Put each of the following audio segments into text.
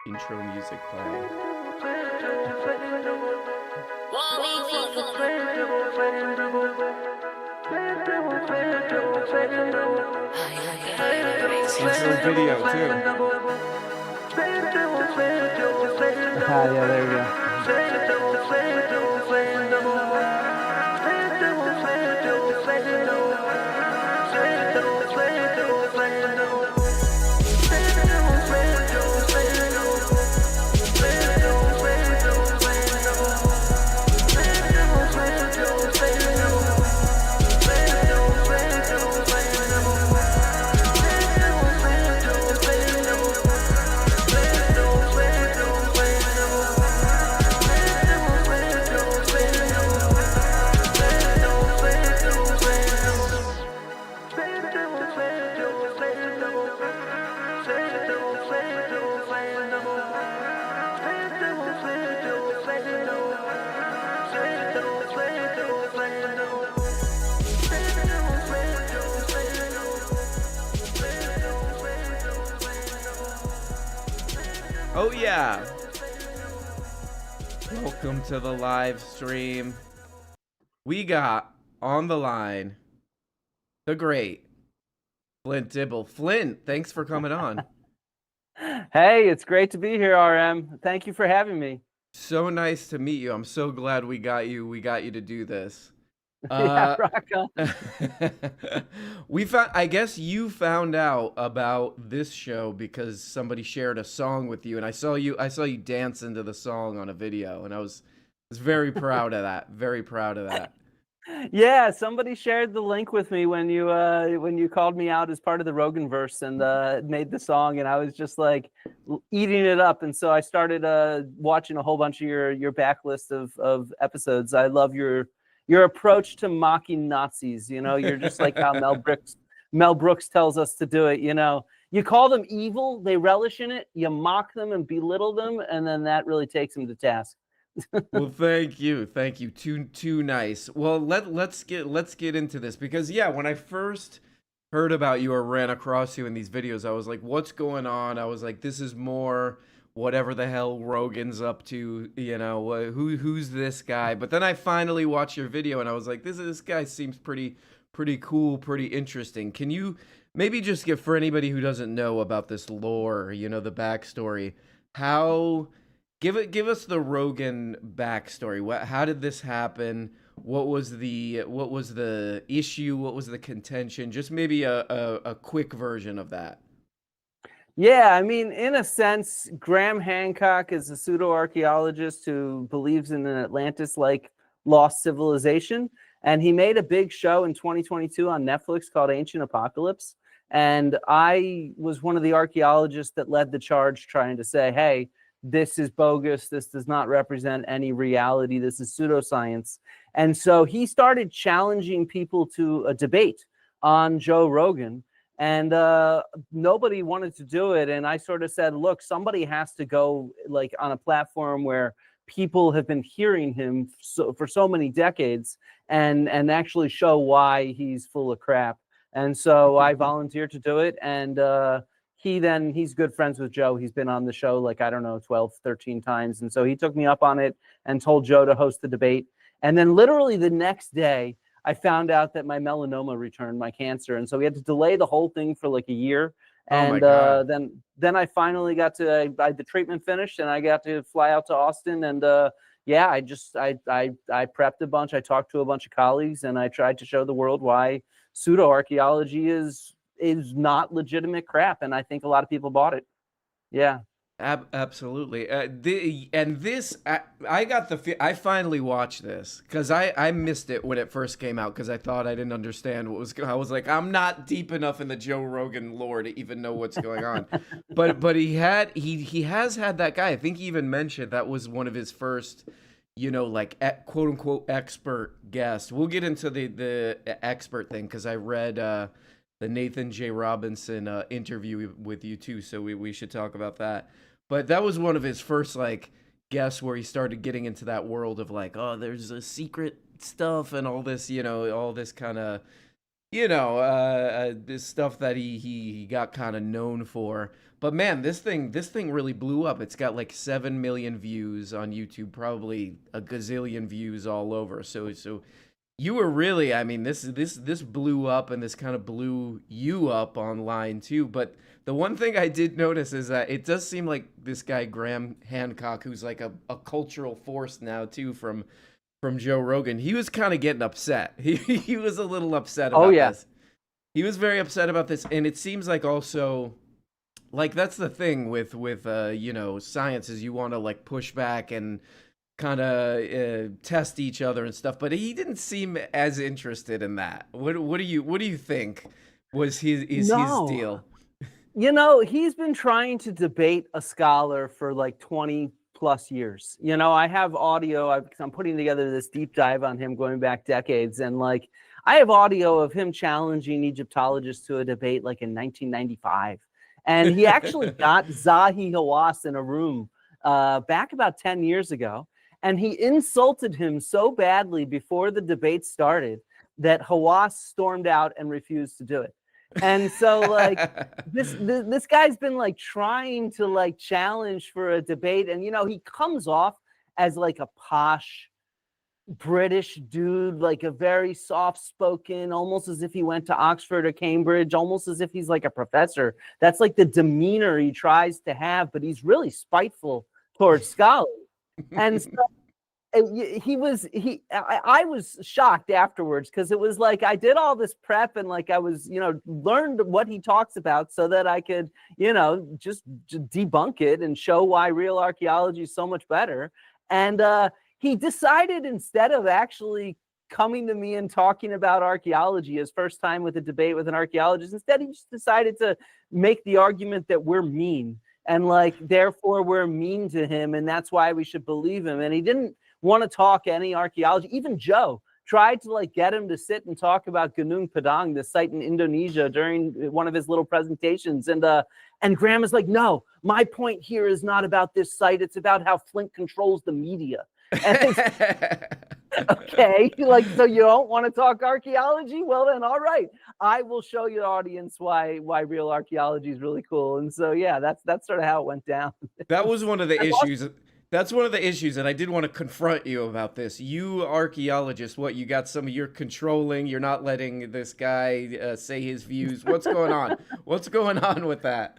intro music playing. Intro video too. Yeah, there we go. Oh yeah. Welcome to the live stream. We got on the line the great Flint Dibble. Flint, thanks for coming on. Hey, it's great to be here, RM. Thank you for having me. So nice to meet you. I'm so glad we got you to do this. Yeah, rock on. I guess you found out about this show because somebody shared a song with you, and I saw you dance into the song on a video, and I was very proud of that. Very proud of that. Yeah, somebody shared the link with me when you called me out as part of the Rogan verse and made the song, and I was just like eating it up. And so I started watching a whole bunch of your backlist of episodes. I love your approach to mocking Nazis. You know, you're just like how Mel Brooks tells us to do it. You know, you call them evil, they relish in it. You mock them and belittle them, and then that really takes them to task. Well, thank you. Too nice. Well, let's get into this because yeah, when I first heard about you or ran across you in these videos, I was like, what's going on? I was like, this is more whatever the hell Rogan's up to, you know, who's this guy? But then I finally watched your video and I was like, this guy seems pretty cool, pretty interesting. Can you maybe just give, for anybody who doesn't know about this lore, you know, the backstory, give us the Rogan backstory. How did this happen? What was the issue? What was the contention? Just maybe a quick version of that. Yeah, I mean, in a sense, Graham Hancock is a pseudo-archaeologist who believes in an Atlantis-like lost civilization. And he made a big show in 2022 on Netflix called Ancient Apocalypse. And I was one of the archaeologists that led the charge trying to say, hey, this is bogus. This does not represent any reality. This is pseudoscience. And so he started challenging people to a debate on Joe Rogan. And nobody wanted to do it. And I sort of said, look, somebody has to go like on a platform where people have been hearing him for so many decades and actually show why he's full of crap. And so I volunteered to do it. And he's good friends with Joe. He's been on the show like, I don't know, 12, 13 times. And so he took me up on it and told Joe to host the debate. And then literally the next day, I found out that my melanoma returned, my cancer. And so we had to delay the whole thing for like a year. And then I finally got to, I had the treatment finished and I got to fly out to Austin. And yeah, I prepped a bunch. I talked to a bunch of colleagues and I tried to show the world why pseudo-archaeology is not legitimate crap. And I think a lot of people bought it. Yeah. Absolutely. I finally watched this because I missed it when it first came out because I thought I didn't understand what was going on. I was like, I'm not deep enough in the Joe Rogan lore to even know what's going on. but he has had that guy. I think he even mentioned that was one of his first, you know, like quote unquote expert guests. We'll get into the expert thing because I read the Nathan J. Robinson interview with you too, so we should talk about that. But that was one of his first like guests where he started getting into that world of like, oh, there's a secret stuff and all this, you know, all this kind of this stuff that he got kind of known for. But man, this thing really blew up. It's got like 7 million views on YouTube, probably a gazillion views all over. So you were really, I mean, this blew up, and this kind of blew you up online too. But the one thing I did notice is that it does seem like this guy Graham Hancock, who's like a cultural force now too, from Joe Rogan, he was kind of getting upset. He was a little upset Oh about yeah. this. He was very upset about this, and it seems like also, like, that's the thing with science, is you want to like push back and kind of test each other and stuff. But he didn't seem as interested in that. What do you think was his No. deal? He's been trying to debate a scholar for like 20 plus years. I have audio. I'm putting together this deep dive on him going back decades. And like, I have audio of him challenging Egyptologists to a debate like in 1995. And he actually got Zahi Hawass in a room back about 10 years ago. And he insulted him so badly before the debate started that Hawass stormed out and refused to do it. And so like this guy's been like trying to like challenge for a debate, and he comes off as like a posh British dude, like a very soft spoken, almost as if he went to Oxford or Cambridge, almost as if he's like a professor. That's like the demeanor he tries to have, but he's really spiteful towards scholars. And so I was shocked afterwards, because it was like I did all this prep, and like I was learned what he talks about so that I could just debunk it and show why real archaeology is so much better. And he decided, instead of actually coming to me and talking about archaeology his first time with a debate with an archaeologist, instead he just decided to make the argument that we're mean, and like therefore we're mean to him, and that's why we should believe him. And he didn't want to talk any archaeology. Even Joe tried to like get him to sit and talk about Gunung Padang, the site in Indonesia, during one of his little presentations. And Graham is like, no, my point here is not about this site. It's about how Flint controls the media. And okay, like, so you don't want to talk archaeology? Well then, all right, I will show your audience why real archaeology is really cool. And so yeah, that's sort of how it went down. That was one of the issues. That's one of the issues, and I did want to confront you about this. You archaeologists, what, you got some of your controlling, you're not letting this guy say his views. What's going on? What's going on with that?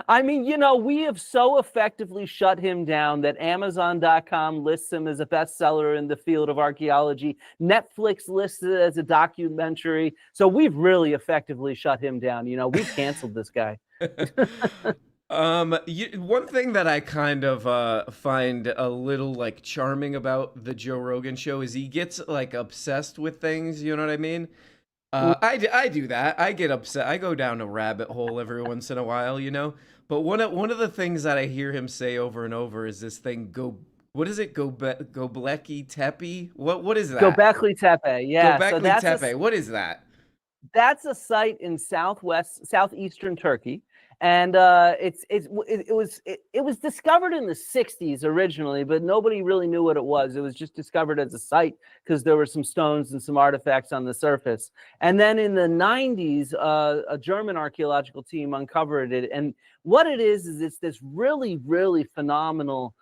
I mean, we have so effectively shut him down that Amazon.com lists him as a bestseller in the field of archaeology. Netflix lists it as a documentary. So we've really effectively shut him down. We've canceled this guy. One thing that I kind of find a little like charming about the Joe Rogan show is he gets like obsessed with things. You know what I mean? I do that. I get upset. I go down a rabbit hole every once in a while, But one of the things that I hear him say over and over is this thing what is it? Göbekli Tepe? What is that? Göbekli Tepe. Yeah. Göbekli Tepe. What is that? That's a site in southeastern Turkey. And it was discovered in the 60s originally, but nobody really knew what it was. It was just discovered as a site because there were some stones and some artifacts on the surface. And then in the 90s, a German archaeological team uncovered it. And what it is it's this really, really phenomenal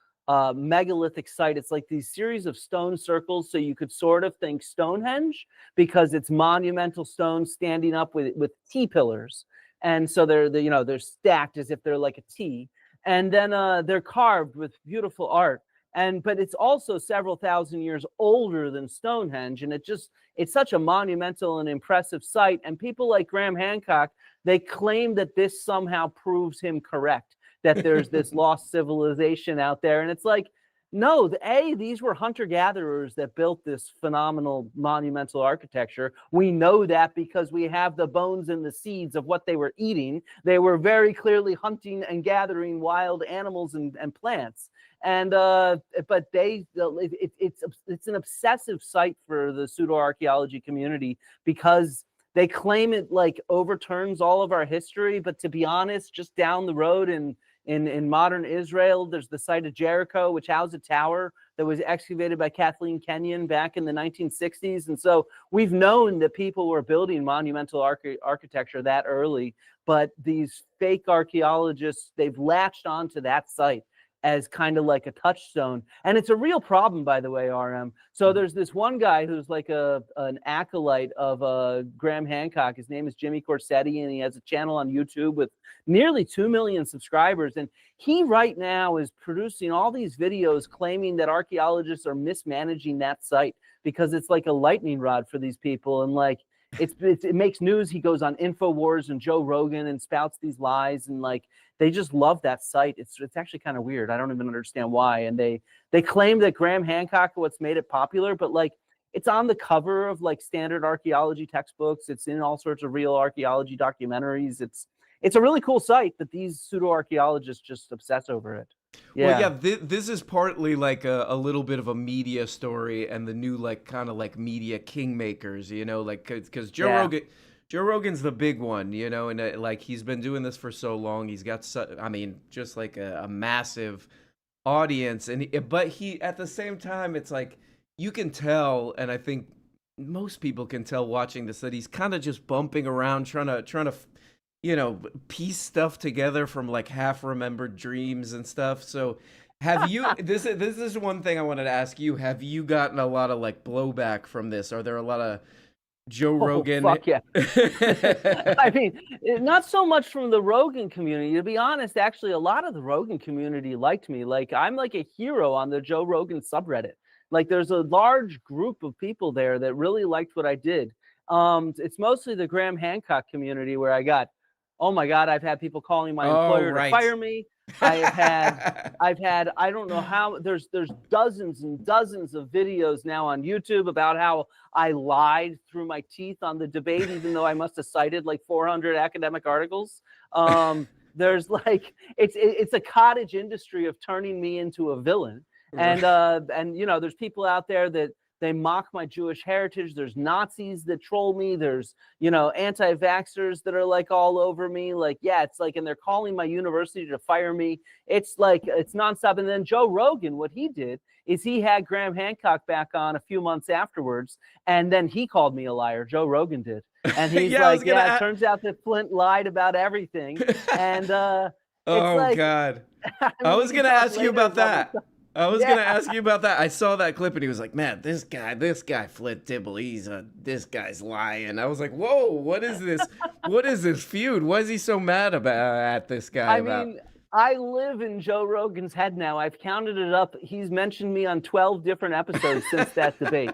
megalithic site. It's like these series of stone circles, so you could sort of think Stonehenge, because it's monumental stones standing up with T-pillars. And so they're stacked as if they're like a T, and then they're carved with beautiful art. But it's also several thousand years older than Stonehenge, and it's such a monumental and impressive site. And people like Graham Hancock, they claim that this somehow proves him correct, that there's this lost civilization out there. And it's like, no, these were hunter-gatherers that built this phenomenal monumental architecture. We know that because we have the bones and the seeds of what they were eating. They were very clearly hunting and gathering wild animals and plants. And but it's an obsessive site for the pseudo-archaeology community, because they claim it like overturns all of our history. But to be honest, just down the road in In modern Israel, there's the site of Jericho, which housed a tower that was excavated by Kathleen Kenyon back in the 1960s. And so we've known that people were building monumental architecture that early, but these fake archaeologists, they've latched onto that site as kind of like a touchstone. And it's a real problem, by the way, RM. So there's this one guy who's like an acolyte of Graham Hancock. His name is Jimmy Corsetti, and he has a channel on YouTube with nearly 2 million subscribers. And he right now is producing all these videos claiming that archaeologists are mismanaging that site because it's like a lightning rod for these people. And like, it makes news. He goes on InfoWars and Joe Rogan and spouts these lies, and like they just love that site. It's actually kind of weird. I don't even understand why. And they claim that Graham Hancock what's made it popular, but like it's on the cover of like standard archaeology textbooks. It's in all sorts of real archaeology documentaries. It's a really cool site, but these pseudo archaeologists just obsess over it. Yeah. Well, yeah, this is partly like a little bit of a media story and the new like kind of like media kingmakers, you know, like because Joe Rogan's the big one, you know, and like he's been doing this for so long. He's got just like a massive audience, but he at the same time, it's like you can tell, and I think most people can tell watching this that he's kind of just bumping around trying to you know, piece stuff together from like half remembered dreams and stuff. So have you, this is one thing I wanted to ask you. Have you gotten a lot of like blowback from this? Are there a lot of Joe Rogan? Fuck yeah. I mean, not so much from the Rogan community. To be honest, actually, a lot of the Rogan community liked me. Like I'm like a hero on the Joe Rogan subreddit. Like there's a large group of people there that really liked what I did. It's mostly the Graham Hancock community where I got, oh my God, I've had people calling my employer to fire me. I've had, I don't know how, there's dozens and dozens of videos now on YouTube about how I lied through my teeth on the debate, even though I must have cited like 400 academic articles. There's like, it's a cottage industry of turning me into a villain. And you know, there's people out there that they mock my Jewish heritage. There's Nazis that troll me. There's, you know, anti-vaxxers that are like all over me. Like, yeah, it's like, and they're calling my university to fire me. It's like, it's nonstop. And then Joe Rogan, what he did is he had Graham Hancock back on a few months afterwards. And then he called me a liar. Joe Rogan did. And he's like, yeah, it turns out that Flint lied about everything. And oh like, God. I was going to ask you about that. I was gonna ask you about that. I saw that clip and he was like, "Man, this guy Flint Dibble, this guy's lying." I was like, "Whoa, what is this? What is this feud? What is he so mad at this guy about?" I mean, I live in Joe Rogan's head now. I've counted it up. He's mentioned me on 12 different episodes since that debate,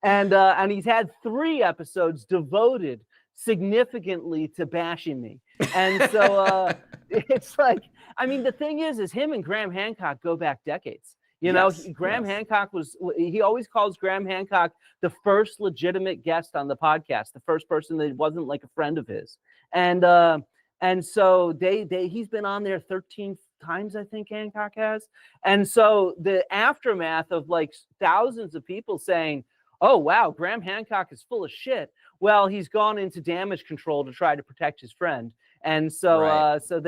and he's had 3 episodes devoted significantly to bashing me. And so it's like, I mean, the thing is him and Graham Hancock go back decades. You know, Graham Hancock he always calls Graham Hancock the first legitimate guest on the podcast, the first person that wasn't like a friend of his. And so he's been on there 13 times, I think Hancock has. And so the aftermath of like thousands of people saying, "Oh, wow, Graham Hancock is full of shit." Well, he's gone into damage control to try to protect his friend. And so, so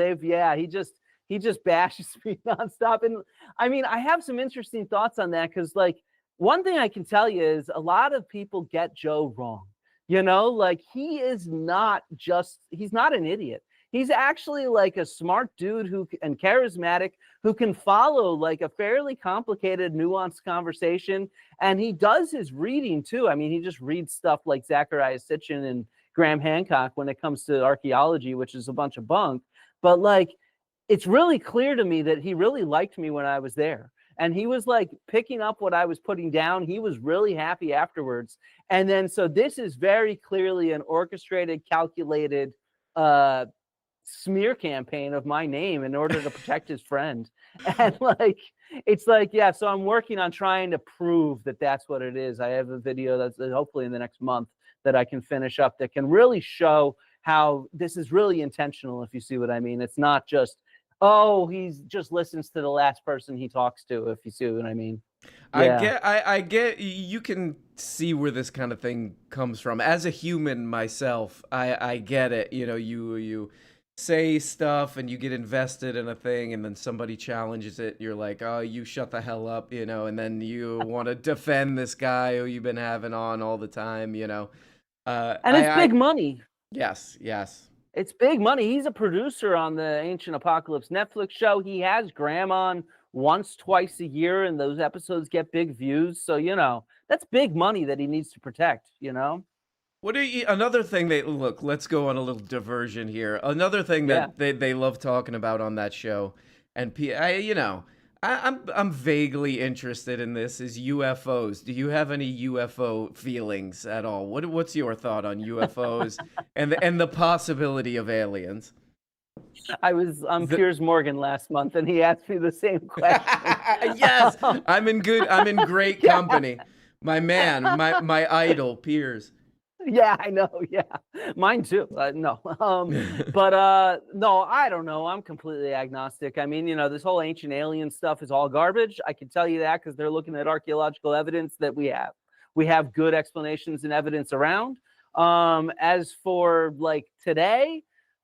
he just bashes me nonstop. And I mean, I have some interesting thoughts on that because, like, one thing I can tell you is a lot of people get Joe wrong. You know, like he's not an idiot. He's actually like a smart dude and charismatic who can follow like a fairly complicated, nuanced conversation. And he does his reading too. I mean, he just reads stuff like Zecharia Sitchin and Graham Hancock when it comes to archaeology, which is a bunch of bunk. But like, it's really clear to me that he really liked me when I was there. And he was like picking up what I was putting down. He was really happy afterwards. And then, so this is very clearly an orchestrated, calculated smear campaign of my name in order to protect his friend. And like, it's like, yeah, so I'm working on trying to prove that that's what it is. I have a video that's hopefully in the next month that I can finish up that can really show how this is really intentional, if you see what I mean. It's not just, oh, he's just listens to the last person he talks to, if you see what I mean. Yeah. I get you can see where this kind of thing comes from. As a human myself, I get it. You know, say stuff and you get invested in a thing and then somebody challenges it, you're like, oh, you shut the hell up, you know, and then you want to defend this guy who you've been having on all the time, you know. And it's big money. Yes, yes. It's big money. He's a producer on the Ancient Apocalypse Netflix show. He has Graham on once, twice a year, and those episodes get big views. So, you know, that's big money that he needs to protect, you know? What are you, another thing they look, let's go on a little diversion here. Another thing Yeah. that they love talking about on that show, and you know, I'm vaguely interested in this is UFOs. Do you have any UFO feelings at all? What's your thought on UFOs and the possibility of aliens? I was on Piers Morgan last month, and he asked me the same question. Yes, I'm in great company. My man, my idol, Piers. Yeah, I know. Yeah, mine too. No, no, I don't know. I'm completely agnostic. I mean, you know, this whole ancient alien stuff is all garbage. I can tell you that because they're looking at archaeological evidence that we have. We have good explanations and evidence around. As for like today,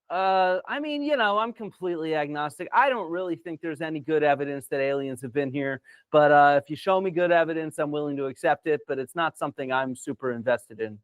I mean, you know, I'm completely agnostic. I don't really think there's any good evidence that aliens have been here. But if you show me good evidence, I'm willing to accept it. But it's not something I'm super invested in.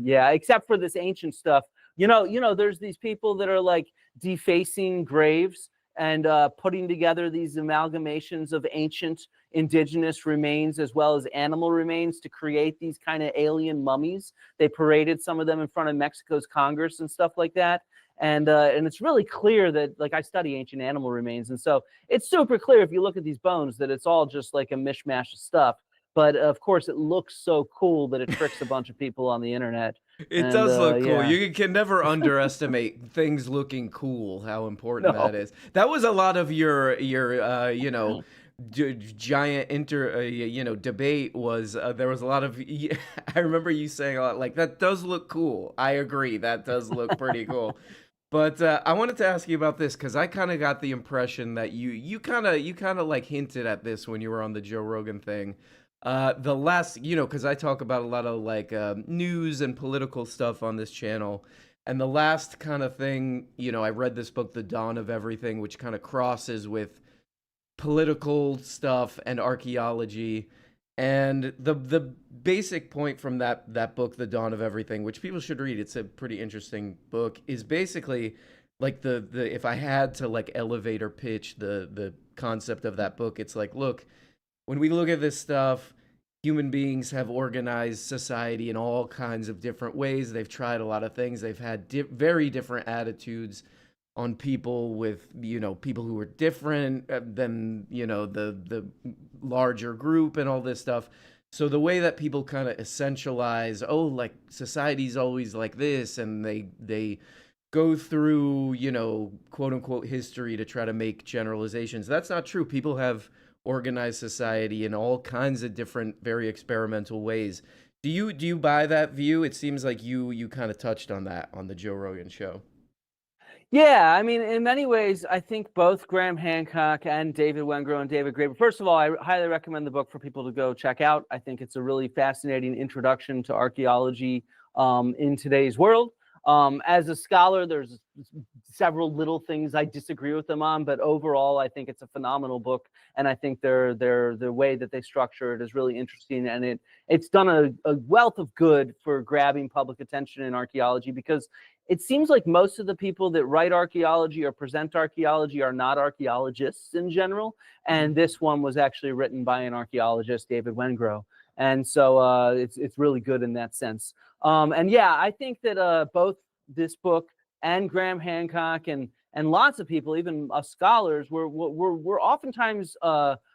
Yeah, except for this ancient stuff. You know, there's these people that are like defacing graves and putting together these amalgamations of ancient indigenous remains as well as animal remains to create these kind of alien mummies. They paraded some of them in front of Mexico's Congress and stuff like that. And it's really clear that, like, I study ancient animal remains, and so it's super clear if you look at these bones that it's all just like a mishmash of stuff. But of course, it looks so cool that it tricks a bunch of people on the internet. It does look cool. Yeah. You can never underestimate things looking cool. How important that is. That was a lot of your you know, giant debate was. There was a lot of. I remember you saying a lot like that. Does look cool. I agree. That does look pretty cool. But I wanted to ask you about this because I kind of got the impression that you kind of like hinted at this when you were on the Joe Rogan thing. The last, you know, because I talk about a lot of like news and political stuff on this channel. And the last kind of thing, you know, I read this book, The Dawn of Everything, which kind of crosses with political stuff and archaeology. And the basic point from that book, The Dawn of Everything, which people should read, it's a pretty interesting book, is basically like the if I had to like elevator pitch the concept of that book, it's like, look, when we look at this stuff, human beings have organized society in all kinds of different ways. They've tried a lot of things. They've had very different attitudes on people with, you know, people who are different than, you know, the larger group and all this stuff. So the way that people kind of essentialize, oh, like society's always like this, and they go through, you know, quote unquote history to try to make generalizations. That's not true. People have organized society in all kinds of different, very experimental ways. Do you buy that view? It seems like you kind of touched on that on the Joe Rogan show. Yeah, I mean, in many ways, I think both Graham Hancock and David Wengrow and David Graeber. First of all, I highly recommend the book for people to go check out. I think it's a really fascinating introduction to archaeology in today's world. As a scholar, there's several little things I disagree with them on, but overall, I think it's a phenomenal book, and I think the way that they structure it is really interesting, and it's done a wealth of good for grabbing public attention in archaeology, because it seems like most of the people that write archaeology or present archaeology are not archaeologists in general, and this one was actually written by an archaeologist, David Wengrow. And so it's really good in that sense. And yeah, I think that both this book and Graham Hancock and lots of people, even us scholars, we're oftentimes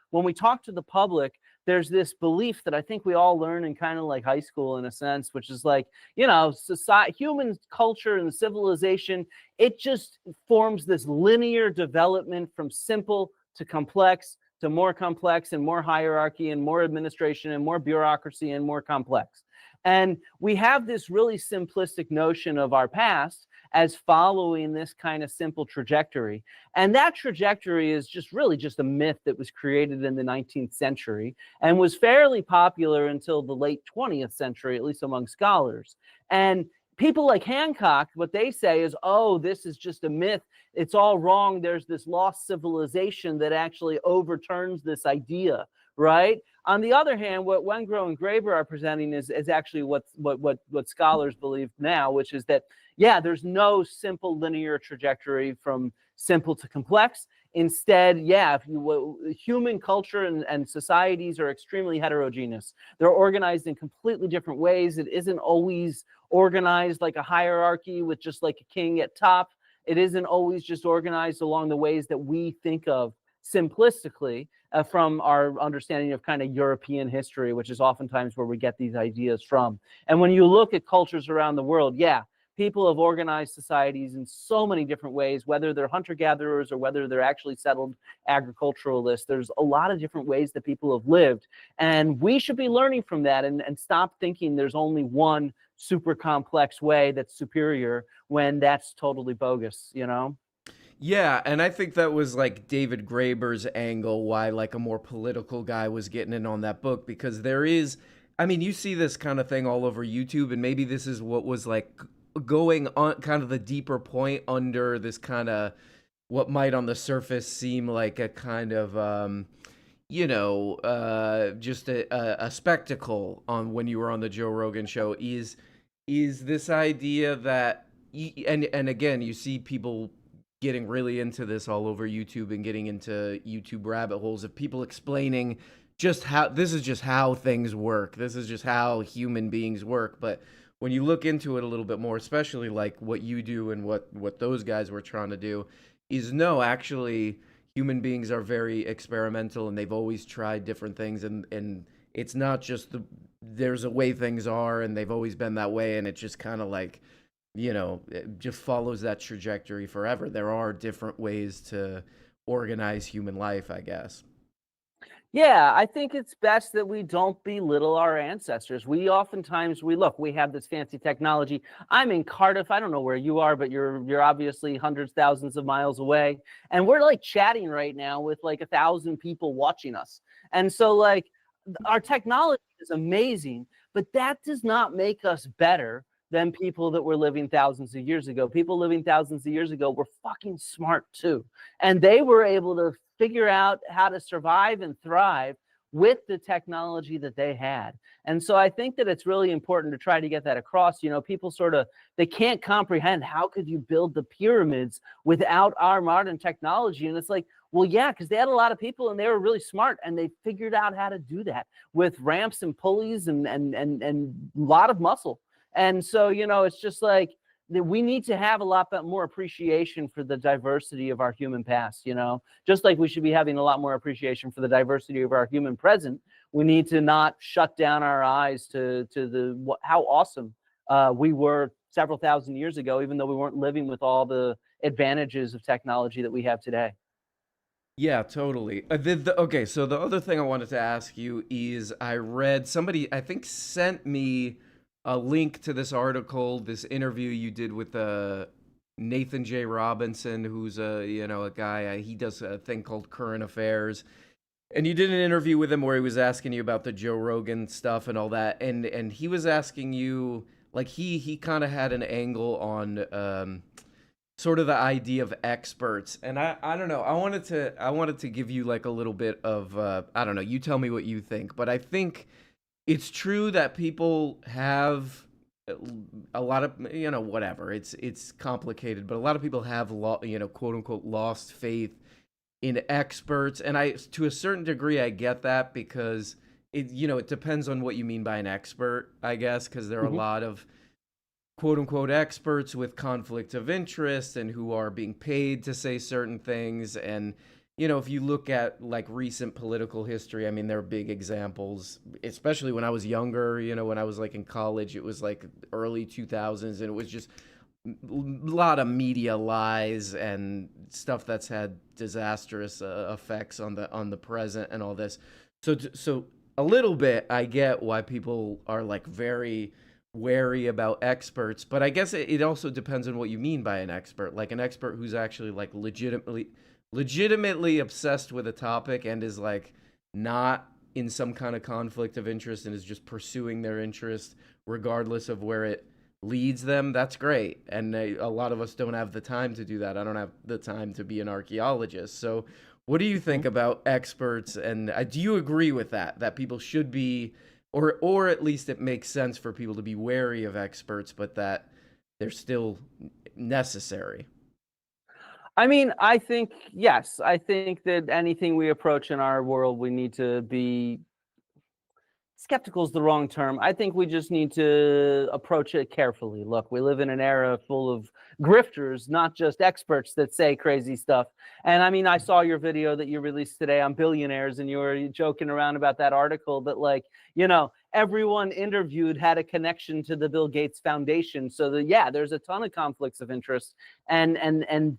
when we talk to the public, there's this belief that I think we all learn in kind of like high school in a sense, which is like, you know, society, human culture and civilization, it just forms this linear development from simple to complex to more complex and more hierarchy and more administration and more bureaucracy and more complex. And we have this really simplistic notion of our past as following this kind of simple trajectory. And that trajectory is just really just a myth that was created in the 19th century and was fairly popular until the late 20th century, at least among scholars. And people like Hancock, what they say is, oh, this is just a myth. It's all wrong. There's this lost civilization that actually overturns this idea, right? On the other hand, what Wengrow and Graeber are presenting is actually what scholars believe now, which is that, yeah, there's no simple linear trajectory from simple to complex. Instead, yeah, human culture and societies are extremely heterogeneous. They're organized in completely different ways. It isn't always organized like a hierarchy with just like a king at top. It isn't always just organized along the ways that we think of simplistically from our understanding of kind of European history, which is oftentimes where we get these ideas from. And when you look at cultures around the world, yeah, people have organized societies in so many different ways, whether they're hunter-gatherers or whether they're actually settled agriculturalists. There's a lot of different ways that people have lived. And we should be learning from that and stop thinking there's only one super complex way that's superior when that's totally bogus, you know? Yeah, and I think that was like David Graeber's angle, why like a more political guy was getting in on that book, because there is, I mean, you see this kind of thing all over YouTube, and maybe this is what was like going on, kind of the deeper point under this kind of what might on the surface seem like a kind of just a spectacle on when you were on the Joe Rogan show is this idea that and again, you see people getting really into this all over YouTube and getting into YouTube rabbit holes of people explaining just how this is just how things work. This is just how human beings work. But when you look into it a little bit more, especially like what you do and what those guys were trying to do, is no, actually human beings are very experimental and they've always tried different things, and it's not just there's a way things are and they've always been that way, and it's just kind of like, it just follows that trajectory forever. There are different ways to organize human life, I guess. Yeah, I think it's best that we don't belittle our ancestors. We oftentimes we have this fancy technology. I'm in Cardiff. I don't know where you are, but you're obviously hundreds, thousands of miles away. And we're like chatting right now with like 1,000 people watching us. And so like our technology is amazing, but that does not make us better than people that were living thousands of years ago. People living thousands of years ago were fucking smart too. And they were able to figure out how to survive and thrive with the technology that they had. And so I think that it's really important to try to get that across. People they can't comprehend, how could you build the pyramids without our modern technology? And it's like, well, yeah, because they had a lot of people and they were really smart and they figured out how to do that with ramps and pulleys and a lot of muscle. And so, it's just like that we need to have a lot more appreciation for the diversity of our human past, just like we should be having a lot more appreciation for the diversity of our human present. We need to not shut down our eyes to how awesome we were several thousand years ago, even though we weren't living with all the advantages of technology that we have today. Yeah, totally. Okay, so the other thing I wanted to ask you is I read somebody, I think, sent me a link to this article, this interview you did with Nathan J. Robinson, who's a guy, he does a thing called Current Affairs. And you did an interview with him where he was asking you about the Joe Rogan stuff and all that. And he was asking you, like, he kind of had an angle on sort of the idea of experts. And I don't know, I wanted to give you like a little bit of I don't know, you tell me what you think, but I think it's true that people have a lot of, whatever. It's complicated, but a lot of people have, quote unquote, lost faith in experts. And to a certain degree, I get that, because it depends on what you mean by an expert, I guess, because there are a lot of quote unquote experts with conflict of interest and who are being paid to say certain things. And if you look at like recent political history, I mean, there are big examples, especially when I was younger, when I was like in college, it was like early 2000s, and it was just a lot of media lies and stuff that's had disastrous effects on the present and all this. So a little bit, I get why people are like very wary about experts, but I guess it also depends on what you mean by an expert. Like an expert who's actually like legitimately obsessed with a topic and is like not in some kind of conflict of interest and is just pursuing their interest regardless of where it leads them, that's great. And a lot of us don't have the time to do that. I don't have the time to be an archaeologist. So what do you think about experts? And do you agree with that, that people should be, or at least it makes sense for people to be wary of experts, but that they're still necessary? I mean, I think, yes, I think that anything we approach in our world, we need to be skeptical is the wrong term. I think we just need to approach it carefully. Look, we live in an era full of grifters, not just experts that say crazy stuff. And I mean, I saw your video that you released today on billionaires, and you were joking around about that article that, like, you know, everyone interviewed had a connection to the Bill Gates Foundation. So that, yeah, there's a ton of conflicts of interest, and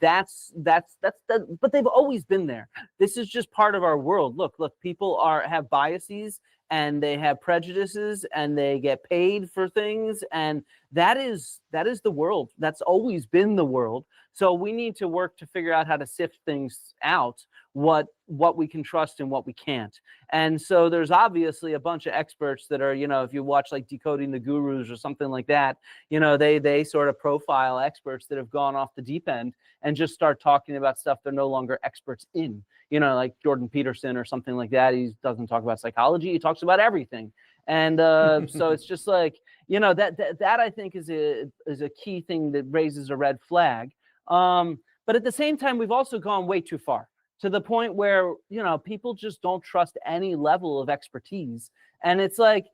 that's but they've always been there. This is just part of our world. Look, people have biases, and they have prejudices, and they get paid for things, and that is the world. That's always been the world. So we need to work to figure out how to sift things out, what we can trust and what we can't. And so there's obviously a bunch of experts that are, you know, if you watch like Decoding the Gurus or something like that, you know, they sort of profile experts that have gone off the deep end and just start talking about stuff they're no longer experts in. You know, like Jordan Peterson or something like that. He doesn't talk about psychology. He talks about everything. And so it's just like, you know, that I think is a key thing that raises a red flag. But at the same time, we've also gone way too far, to the point where, you know, people just don't trust any level of expertise. And it's like,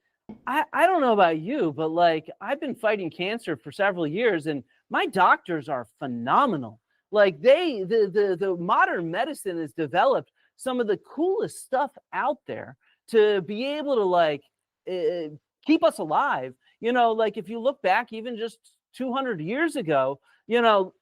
I don't know about you, but like, I've been fighting cancer for several years, and my doctors are phenomenal. Like, the modern medicine has developed some of the coolest stuff out there to be able to, like, keep us alive. You know, like, if you look back even just 200 years ago, you know,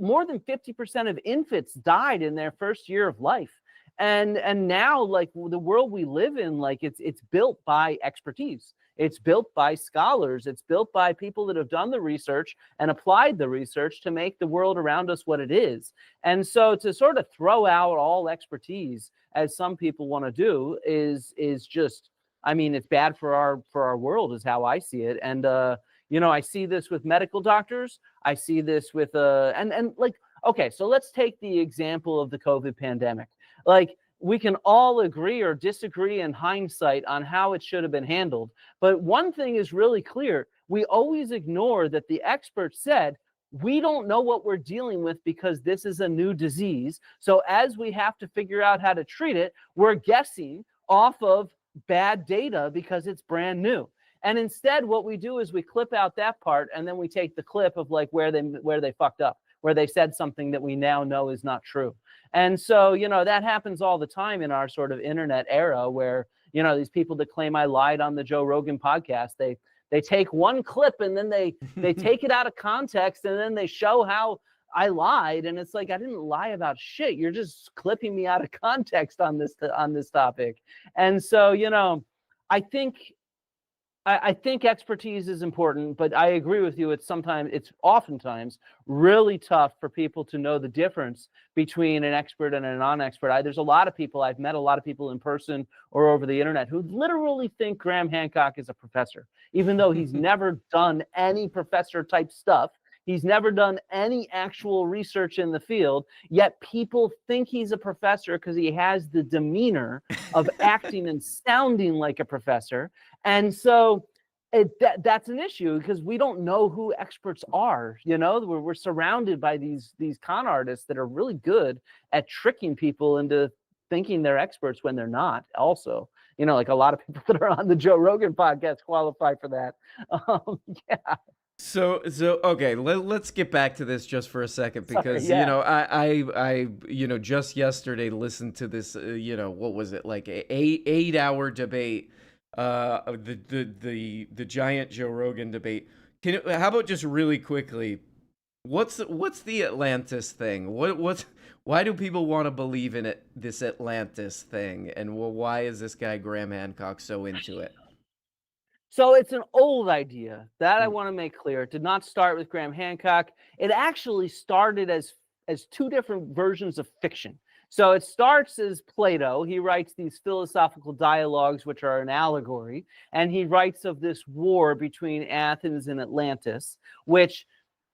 more than 50% of infants died in their first year of life. And now, like, the world we live in, like, it's built by expertise. It's built by scholars. It's built by people that have done the research and applied the research to make the world around us what it is. And so to sort of throw out all expertise, as some people want to do, is just, I mean, it's bad for our world, is how I see it. And you know, I see this with medical doctors. I see this with and like, okay, so let's take the example of the COVID pandemic. Like, we can all agree or disagree in hindsight on how it should have been handled. But one thing is really clear. We always ignore that the experts said, we don't know what we're dealing with because this is a new disease. So as we have to figure out how to treat it, we're guessing off of bad data because it's brand new. And instead, what we do is we clip out that part, and then we take the clip of, like, where they fucked up, where they said something that we now know is not true. And so, you know, that happens all the time in our sort of internet era, where, you know, these people that claim I lied on the Joe Rogan podcast, they take one clip and then they take it out of context, and then they show how I lied. And it's like, I didn't lie about shit. You're just clipping me out of context on this topic. And so, you know, I think expertise is important, but I agree with you. It's oftentimes really tough for people to know the difference between an expert and a non-expert. There's a lot of people, I've met a lot of people in person or over the internet, who literally think Graham Hancock is a professor, even though he's never done any professor type stuff. He's never done any actual research in the field, yet people think he's a professor because he has the demeanor of acting and sounding like a professor. And so that's an issue, because we don't know who experts are. You know, we're surrounded by these con artists that are really good at tricking people into thinking they're experts when they're not. Also, you know, like a lot of people that are on the Joe Rogan podcast qualify for that. Yeah. So okay, let's get back to this just for a second, because Sorry, yeah. you know, I you know, just yesterday listened to this you know, what was it, like a 8-hour debate, the giant Joe Rogan debate. How about just really quickly, what's the Atlantis thing? Why do people want to believe in it, this Atlantis thing, and why is this guy Graham Hancock so into it? So it's an old idea that I want to make clear. It did not start with Graham Hancock. It actually started as two different versions of fiction. So it starts as Plato. He writes these philosophical dialogues, which are an allegory, and he writes of this war between Athens and Atlantis, which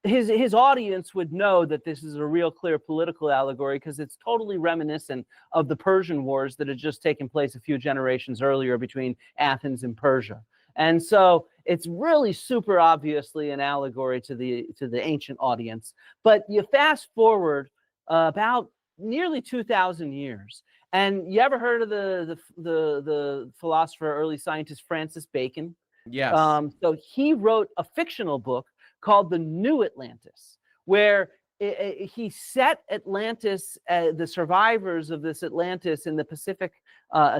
his audience would know that this is a real clear political allegory because it's totally reminiscent of the Persian wars that had just taken place a few generations earlier between Athens and Persia. And so it's really super obviously an allegory to the ancient audience. But you fast forward about nearly 2,000 years, and you ever heard of the philosopher, early scientist Francis Bacon? Yes. So he wrote a fictional book called The New Atlantis, where he set Atlantis, the survivors of this Atlantis in the Pacific,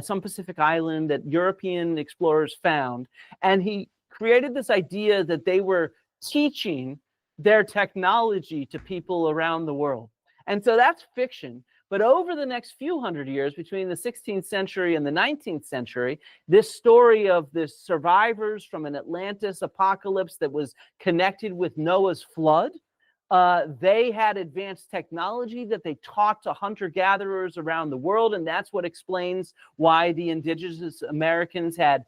some Pacific island that European explorers found, and he created this idea that they were teaching their technology to people around the world. And so that's fiction. But over the next few hundred years, between the 16th century and the 19th century, this story of the survivors from an Atlantis apocalypse that was connected with Noah's flood, they had advanced technology that they taught to hunter-gatherers around the world, and that's what explains why the indigenous Americans had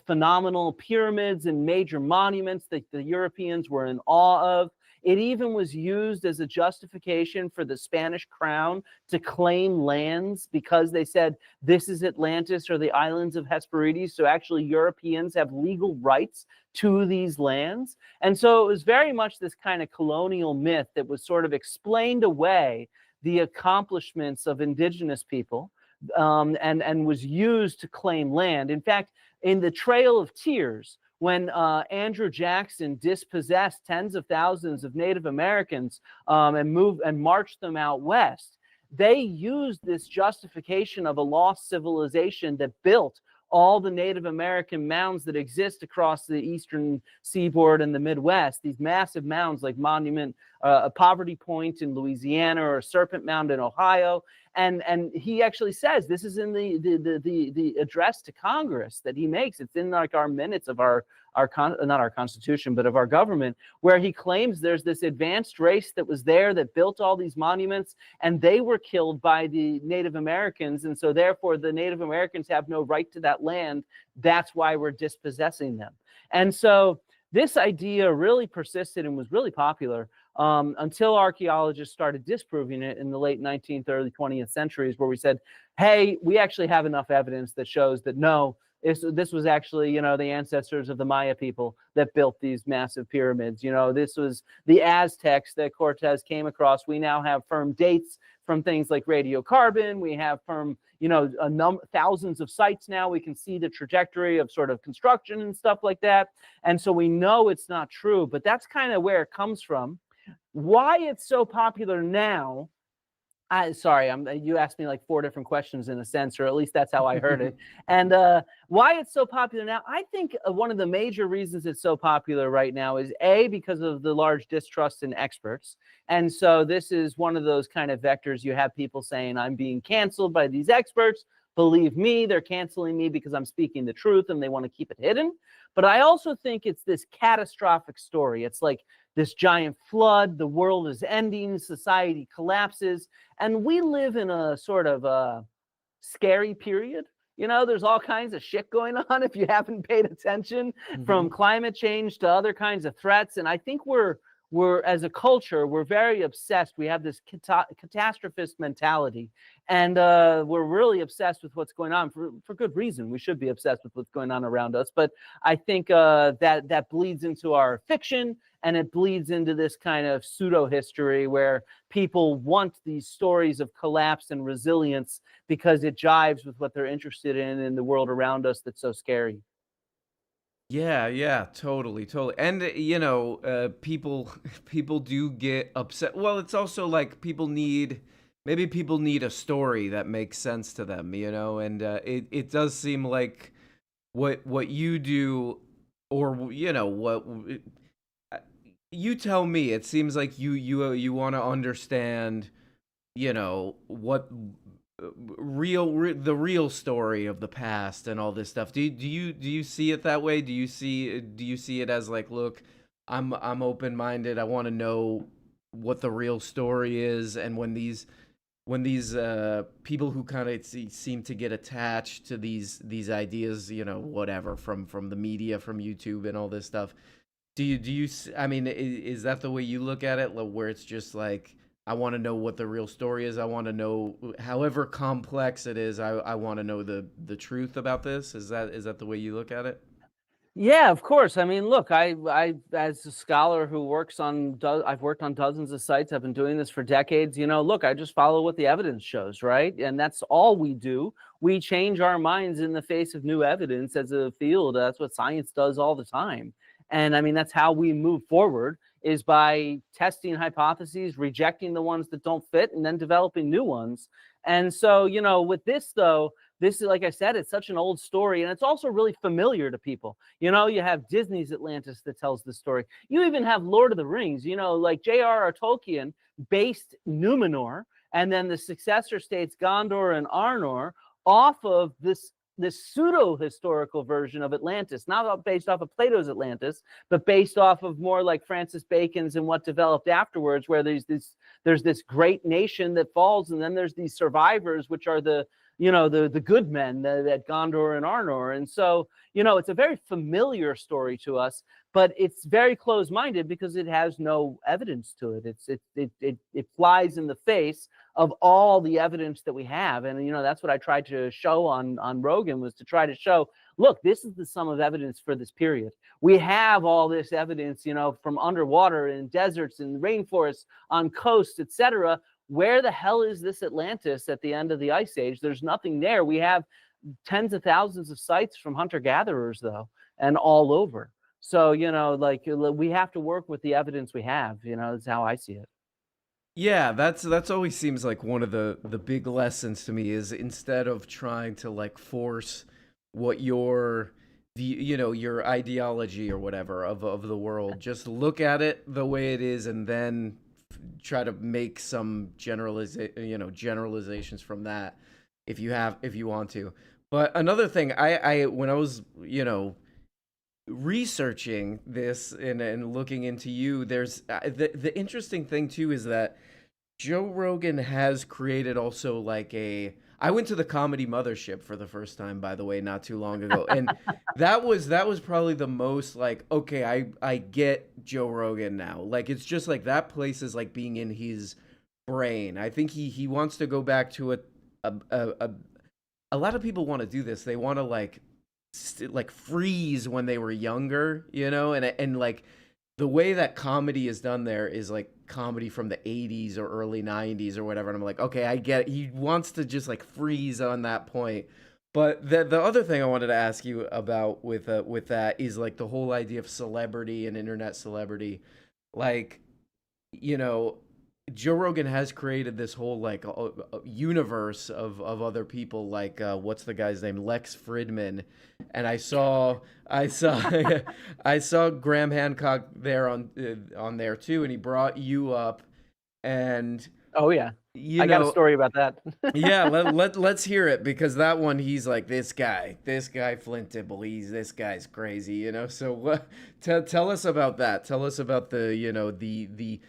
phenomenal pyramids and major monuments that the Europeans were in awe of. It even was used as a justification for the Spanish crown to claim lands because they said this is Atlantis or the islands of Hesperides. So actually Europeans have legal rights to these lands. And so it was very much this kind of colonial myth that was sort of explained away the accomplishments of indigenous people, and was used to claim land. In fact, in the Trail of Tears, when Andrew Jackson dispossessed tens of thousands of Native Americans and marched them out west, they used this justification of a lost civilization that built all the Native American mounds that exist across the eastern seaboard and the Midwest, these massive mounds like Monument, Poverty Point in Louisiana, or Serpent Mound in Ohio. And he actually says, this is in the address to Congress that he makes. It's in like our minutes of not our constitution, but of our government, where he claims there's this advanced race that was there that built all these monuments, and they were killed by the Native Americans. And so therefore the Native Americans have no right to that land. That's why we're dispossessing them. And so this idea really persisted and was really popular until archaeologists started disproving it in the late 19th, early 20th centuries, where we said, hey, we actually have enough evidence that shows that no, this was actually, the ancestors of the Maya people that built these massive pyramids. This was the Aztecs that Cortez came across. We now have firm dates from things like radiocarbon. We have firm, thousands of sites now. We can see the trajectory of sort of construction and stuff like that. And so we know it's not true, but that's kind of where it comes from. Why it's so popular now, you asked me like 4 different questions in a sense, or at least that's how I heard it. And why it's so popular now, I think one of the major reasons it's so popular right now is because of the large distrust in experts. And so this is one of those kind of vectors. You have people saying, I'm being canceled by these experts. Believe me, they're canceling me because I'm speaking the truth and they want to keep it hidden. But I also think it's this catastrophic story. It's like this giant flood, the world is ending, society collapses, and we live in a sort of scary period. There's all kinds of shit going on if you haven't paid attention, from climate change to other kinds of threats. And I think we're as a culture, we're very obsessed. We have this catastrophist mentality, and we're really obsessed with what's going on for good reason. We should be obsessed with what's going on around us. But I think that bleeds into our fiction, and it bleeds into this kind of pseudo history where people want these stories of collapse and resilience because it jives with what they're interested in the world around us that's so scary. Yeah, totally. And people do get upset. Well, it's also like maybe people need a story that makes sense to them, and it does seem like what you do, or what you tell me, it seems like you want to understand, what the real story of the past and all this stuff. Do you see it that way? Do you see it as like, look, I'm open-minded. I want to know what the real story is, and when when these people who kind of seem to get attached to these ideas, you know, whatever, from the media, from YouTube and all this stuff. I mean, is that the way you look at it, where it's just like, I want to know what the real story is. I want to know, however complex it is, I want to know the truth about this. Is that the way you look at it? Yeah, of course. I mean, look, I as a scholar who works on, I've worked on dozens of sites. I've been doing this for decades. You know, look, I just follow what the evidence shows, right? And that's all we do. We change our minds in the face of new evidence as a field. That's what science does all the time. And I mean, that's how we move forward, is by testing hypotheses, rejecting the ones that don't fit, and then developing new ones. And so, you know, with this though, this is, like I said, it's such an old story, and it's also really familiar to people. You know, you have Disney's Atlantis that tells the story. You even have Lord of the Rings, you know, like J.R.R. Tolkien based Numenor, and then the successor states Gondor and Arnor off of this pseudo-historical version of Atlantis, not based off of Plato's Atlantis, but based off of more like Francis Bacon's and what developed afterwards, where there's this great nation that falls, and then there's these survivors, which are the good men, that Gondor and Arnor. And so, you know, it's a very familiar story to us, but it's very closed-minded because it has no evidence to it. It flies in the face of all the evidence that we have. And, you know, that's what I tried to show on Rogan, was to try to show, look, this is the sum of evidence for this period. We have all this evidence, you know, from underwater, in deserts, in rainforests, on coasts, etc. Where the hell is this Atlantis at the end of the Ice Age? There's nothing there. We have tens of thousands of sites from hunter-gatherers, though, and all over. So, you know, like, we have to work with the evidence we have. You know, that's how I see it. Yeah, that's always seems like one of the big lessons to me, is instead of trying to like force what your ideology or whatever of the world, just look at it the way it is, and then try to make some generalizations from that, if you want to. But another thing, I when I was, you know, researching this and looking into you, there's the interesting thing too is that Joe Rogan has created also like I went to the Comedy Mothership for the first time, by the way, not too long ago, and that was probably the most like, okay, I get Joe Rogan now. Like, it's just like that place is like being in his brain. I think he wants to go back to a lot of people want to do this. They want to like freeze when they were younger, you know, and like the way that comedy is done there is like comedy from the 80s or early 90s or whatever. And I'm like, okay, I get it. He wants to just like freeze on that point. But the other thing I wanted to ask you about with that is like the whole idea of celebrity and internet celebrity. Like, you know, Joe Rogan has created this whole like universe of other people, like what's the guy's name, Lex Fridman, and I saw I saw Graham Hancock there on there too, and he brought you up, and Oh yeah, you I got a story about that. yeah, let's hear it, because that one, he's like, this guy Flint Dibble, this guy's crazy, you know. So what? Tell us about that. Tell us about the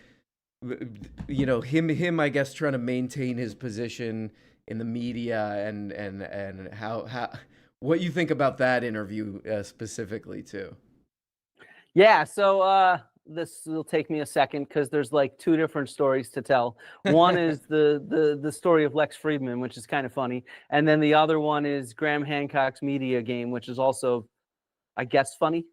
him I guess trying to maintain his position in the media, and how what you think about that interview specifically too. Yeah, so this will take me a second because there's like two different stories to tell. One is the story of Lex Fridman, which is kind of funny, and then the other one is Graham Hancock's media game, which is also, I guess, funny.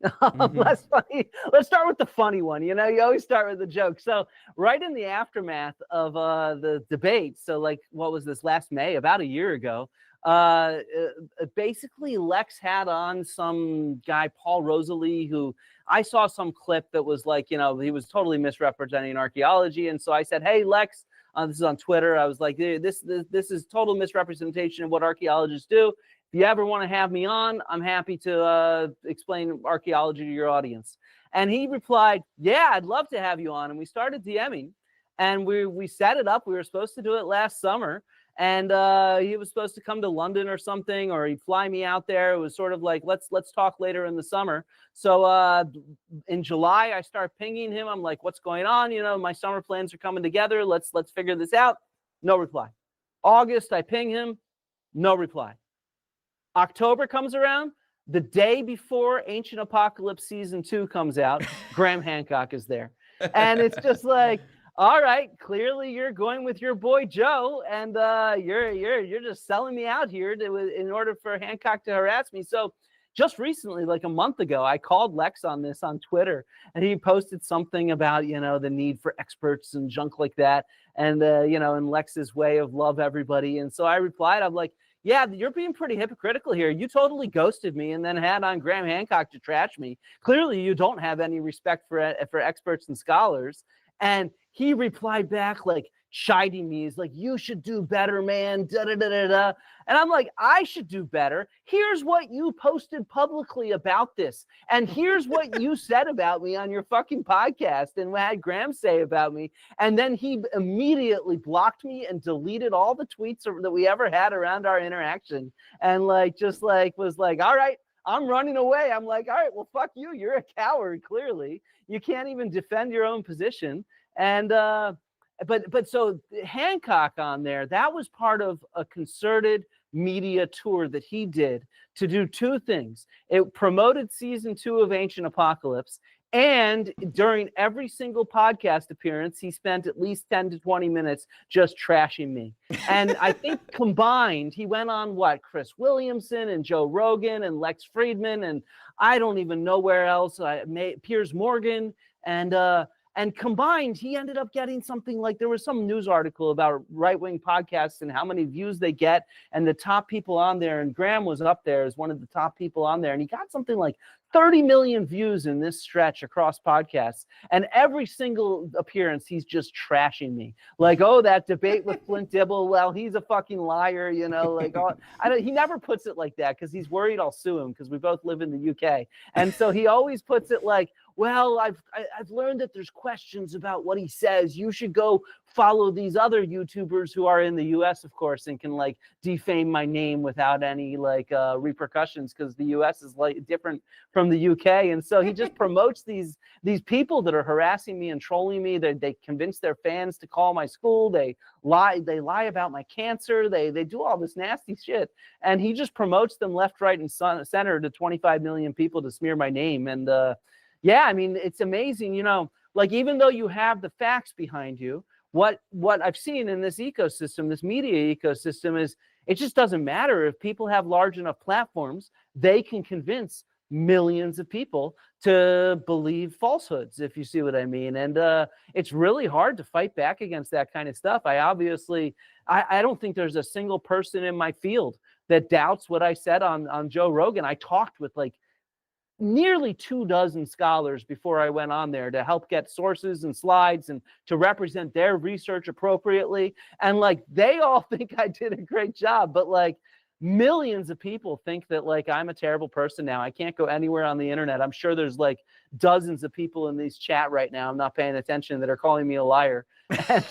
Less funny. Let's start with the funny one. You know, you always start with the joke. So right in the aftermath of the debate, so like, what was this, last May, about a year ago, basically Lex had on some guy, Paul Rosalie, who I saw some clip that was like, you know, he was totally misrepresenting archaeology. And so I said, hey, Lex, this is on Twitter. I was like, this is total misrepresentation of what archaeologists do. If you ever want to have me on, I'm happy to explain archaeology to your audience. And he replied, yeah, I'd love to have you on. And we started DMing, and we set it up. We were supposed to do it last summer, and he was supposed to come to London or something, or he'd fly me out there. It was sort of like, let's talk later in the summer. So in July, I start pinging him. I'm like, what's going on? You know, my summer plans are coming together. Let's figure this out. No reply. August, I ping him, no reply. October comes around, the day before Ancient Apocalypse Season 2 comes out, Graham Hancock is there. And it's just like, all right, clearly you're going with your boy Joe, and you're just selling me out here in order for Hancock to harass me. So just recently, like a month ago, I called Lex on this on Twitter, and he posted something about, the need for experts and junk like that. And, in Lex's way of love everybody. And so I replied, I'm like, yeah, you're being pretty hypocritical here. You totally ghosted me and then had on Graham Hancock to trash me. Clearly, you don't have any respect for experts and scholars. And he replied back, like, chiding me. He's like, you should do better, man. Da, da, da, da, da. And I'm like, I should do better. Here's what you posted publicly about this. And here's what you said about me on your fucking podcast and what had Graham say about me. And then he immediately blocked me and deleted all the tweets that we ever had around our interaction. And was like, all right, I'm running away. I'm like, all right, well, fuck you. You're a coward, clearly. You can't even defend your own position. And, but so Hancock on there, that was part of a concerted media tour that he did to do two things. It promoted season 2 of Ancient Apocalypse, and during every single podcast appearance, he spent at least 10 to 20 minutes just trashing me. And I think combined, he went on Chris Williamson and Joe Rogan and Lex Friedman, and I don't even know where else, Piers Morgan, and combined, he ended up getting something like, there was some news article about right-wing podcasts and how many views they get and the top people on there. And Graham was up there as one of the top people on there. And he got something like 30 million views in this stretch across podcasts. And every single appearance, he's just trashing me. Like, oh, that debate with FLINT DIBBLE, well, he's a fucking liar, he never puts it like that because he's worried I'll sue him because we both live in the UK. And so he always puts it like, well, I've learned that there's questions about what he says. You should go follow these other YouTubers who are in the US, of course, and can defame my name without any repercussions because the US is different from the UK. And so he just promotes these people that are harassing me and trolling me. They convince their fans to call my school. They lie about my cancer. They do all this nasty shit. And he just promotes them left, right, and center to 25 million people to smear my name. And yeah, I mean, it's amazing, even though you have the facts behind you, what I've seen in this ecosystem, this media ecosystem, is it just doesn't matter. If people have large enough platforms, they can convince millions of people to believe falsehoods, if you see what I mean. And it's really hard to fight back against that kind of stuff. I don't think there's a single person in my field that doubts what I said on Joe Rogan. I talked with nearly 24 scholars before I went on there to help get sources and slides and to represent their research appropriately. And they all think I did a great job, but millions of people think that I'm a terrible person now. I can't go anywhere on the internet. I'm sure there's dozens of people in these chat right now, I'm not paying attention, that are calling me a liar. And,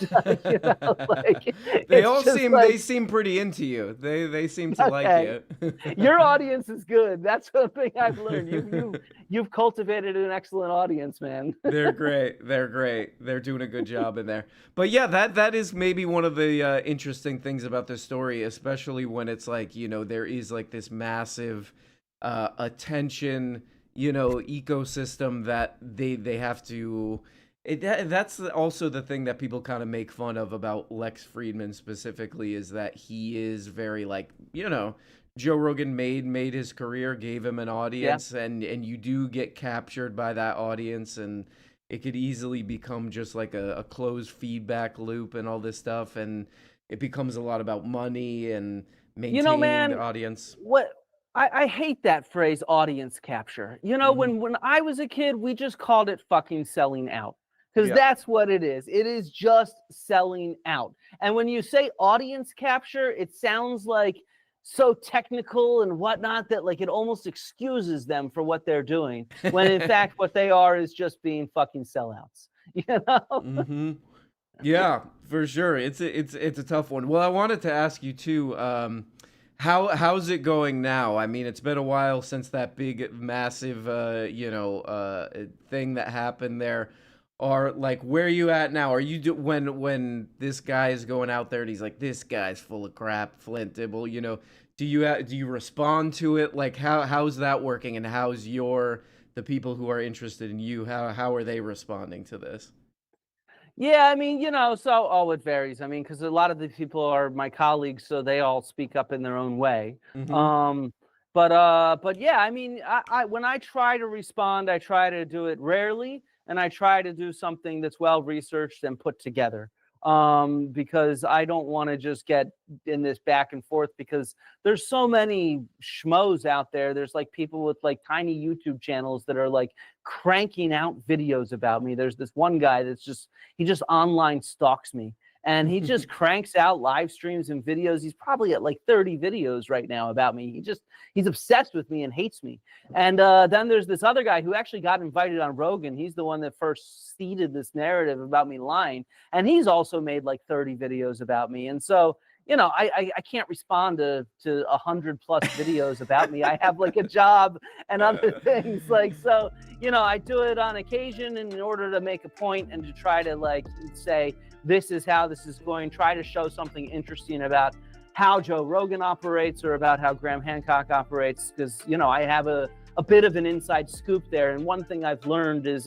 they seem pretty into you. They seem to like you. Your audience is good. That's one thing I've learned. You've cultivated an excellent audience, man. They're great. They're doing a good job in there. But yeah, that is maybe one of the interesting things about this story, especially when it's there is this massive attention, ecosystem that they have to. That's also the thing that people kind of make fun of about Lex Friedman specifically, is that he is very Joe Rogan made his career, gave him an audience, and you do get captured by that audience, and it could easily become just a closed feedback loop and all this stuff, and it becomes a lot about money and maintaining the audience. What I hate that phrase, audience capture. When I was a kid, we just called it fucking selling out. Because that's what it is. It is just selling out. And when you say audience capture, it sounds so technical and whatnot that it almost excuses them for what they're doing. When in fact, what they are is just being fucking sellouts. Mm-hmm. Yeah, for sure. It's a tough one. Well, I wanted to ask you too, how's it going now? I mean, it's been a while since that big, massive, thing that happened there. Are like, where are you at now? Are you when this guy is going out there and he's like, this guy's full of crap, Flint Dibble, you know, do you respond to it? Like, how's that working, and how's the people who are interested in you, how are they responding to this? Yeah, I mean, so it varies. I mean, because a lot of the people are my colleagues, so they all speak up in their own way. Mm-hmm. But yeah, I mean, I when I try to respond, I try to do it rarely, and I try to do something that's well researched and put together. Because I don't want to just get in this back and forth, because there's so many schmoes out there. There's like people with like tiny YouTube channels that are like cranking out videos about me. There's this one guy he just online stalks me, and he just cranks out live streams and videos. He's probably at like 30 videos right now about me. He's obsessed with me and hates me. And then there's this other guy who actually got invited on Rogan. He's the one that first seeded this narrative about me lying, and he's also made like 30 videos about me. And so, I can't respond to 100+ videos about me. I have like a job and other things. Like, so, I do it on occasion in order to make a point and to try to like say, this is how this is going, try to show something interesting about how Joe Rogan operates or about how Graham Hancock operates, because, I have a bit of an inside scoop there. And one thing I've learned is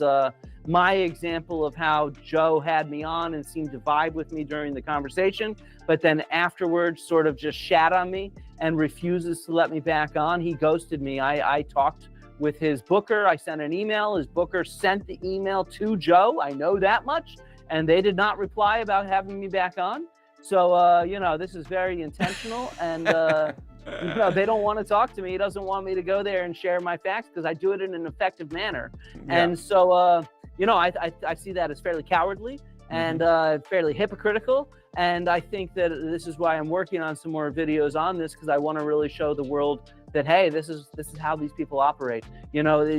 my example of how Joe had me on and seemed to vibe with me during the conversation, but then afterwards sort of just shat on me and refuses to let me back on. He ghosted me. I talked with his booker. I sent an email. His booker sent the email to Joe. I know that much. And they did not reply about having me back on. So, this is very intentional. And, they don't want to talk to me. He doesn't want me to go there and share my facts because I do it in an effective manner. Yeah. And so, I see that as fairly cowardly and fairly hypocritical. And I think that this is why I'm working on some more videos on this, because I want to really show the world that, hey, this is how these people operate.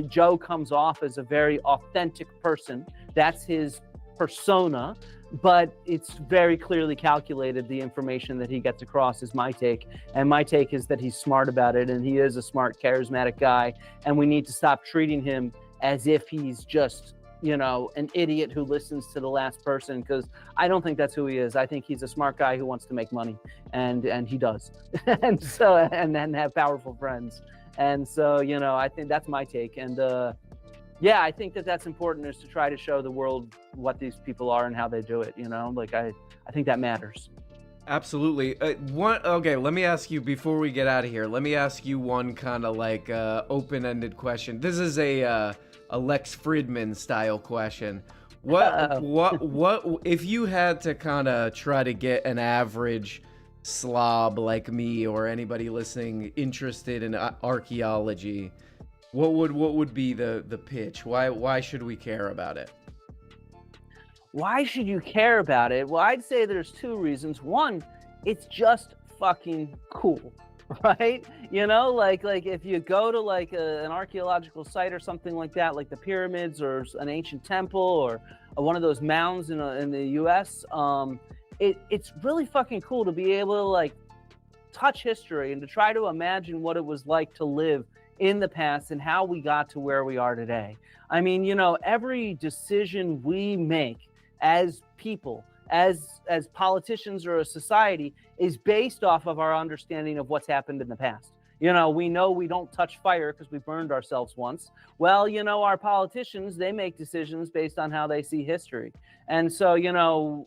Joe comes off as a very authentic person. That's his persona, but it's very clearly calculated. The information that he gets across is my take, and my take is that he's smart about it, and he is a smart, charismatic guy, and we need to stop treating him as if he's just an idiot who listens to the last person, because I don't think that's who he is. I think he's a smart guy who wants to make money, and he does. And so, and then have powerful friends. And so, I think that's my take. And yeah, I think that's important, is to try to show the world what these people are and how they do it. Like I think that matters. Absolutely. Okay, let me ask you, before we get out of here, let me ask you one kind of like open-ended question. This is a Lex Fridman style question. What if you had to kind of try to get an average slob like me or anybody listening interested in archaeology, what would be the pitch? Why should we care about it? Why should you care about it? Well, I'd say there's two reasons. One, it's just fucking cool, right? Like if you go to like an archaeological site or something like that, like the pyramids or an ancient temple or one of those mounds in the U.S., it's really fucking cool to be able to like touch history and to try to imagine what it was like to live in the past and how we got to where we are today. I mean, every decision we make as people, as politicians or a society, is based off of our understanding of what's happened in the past. We know we don't touch fire because we burned ourselves once. Well, our politicians, they make decisions based on how they see history. And so, and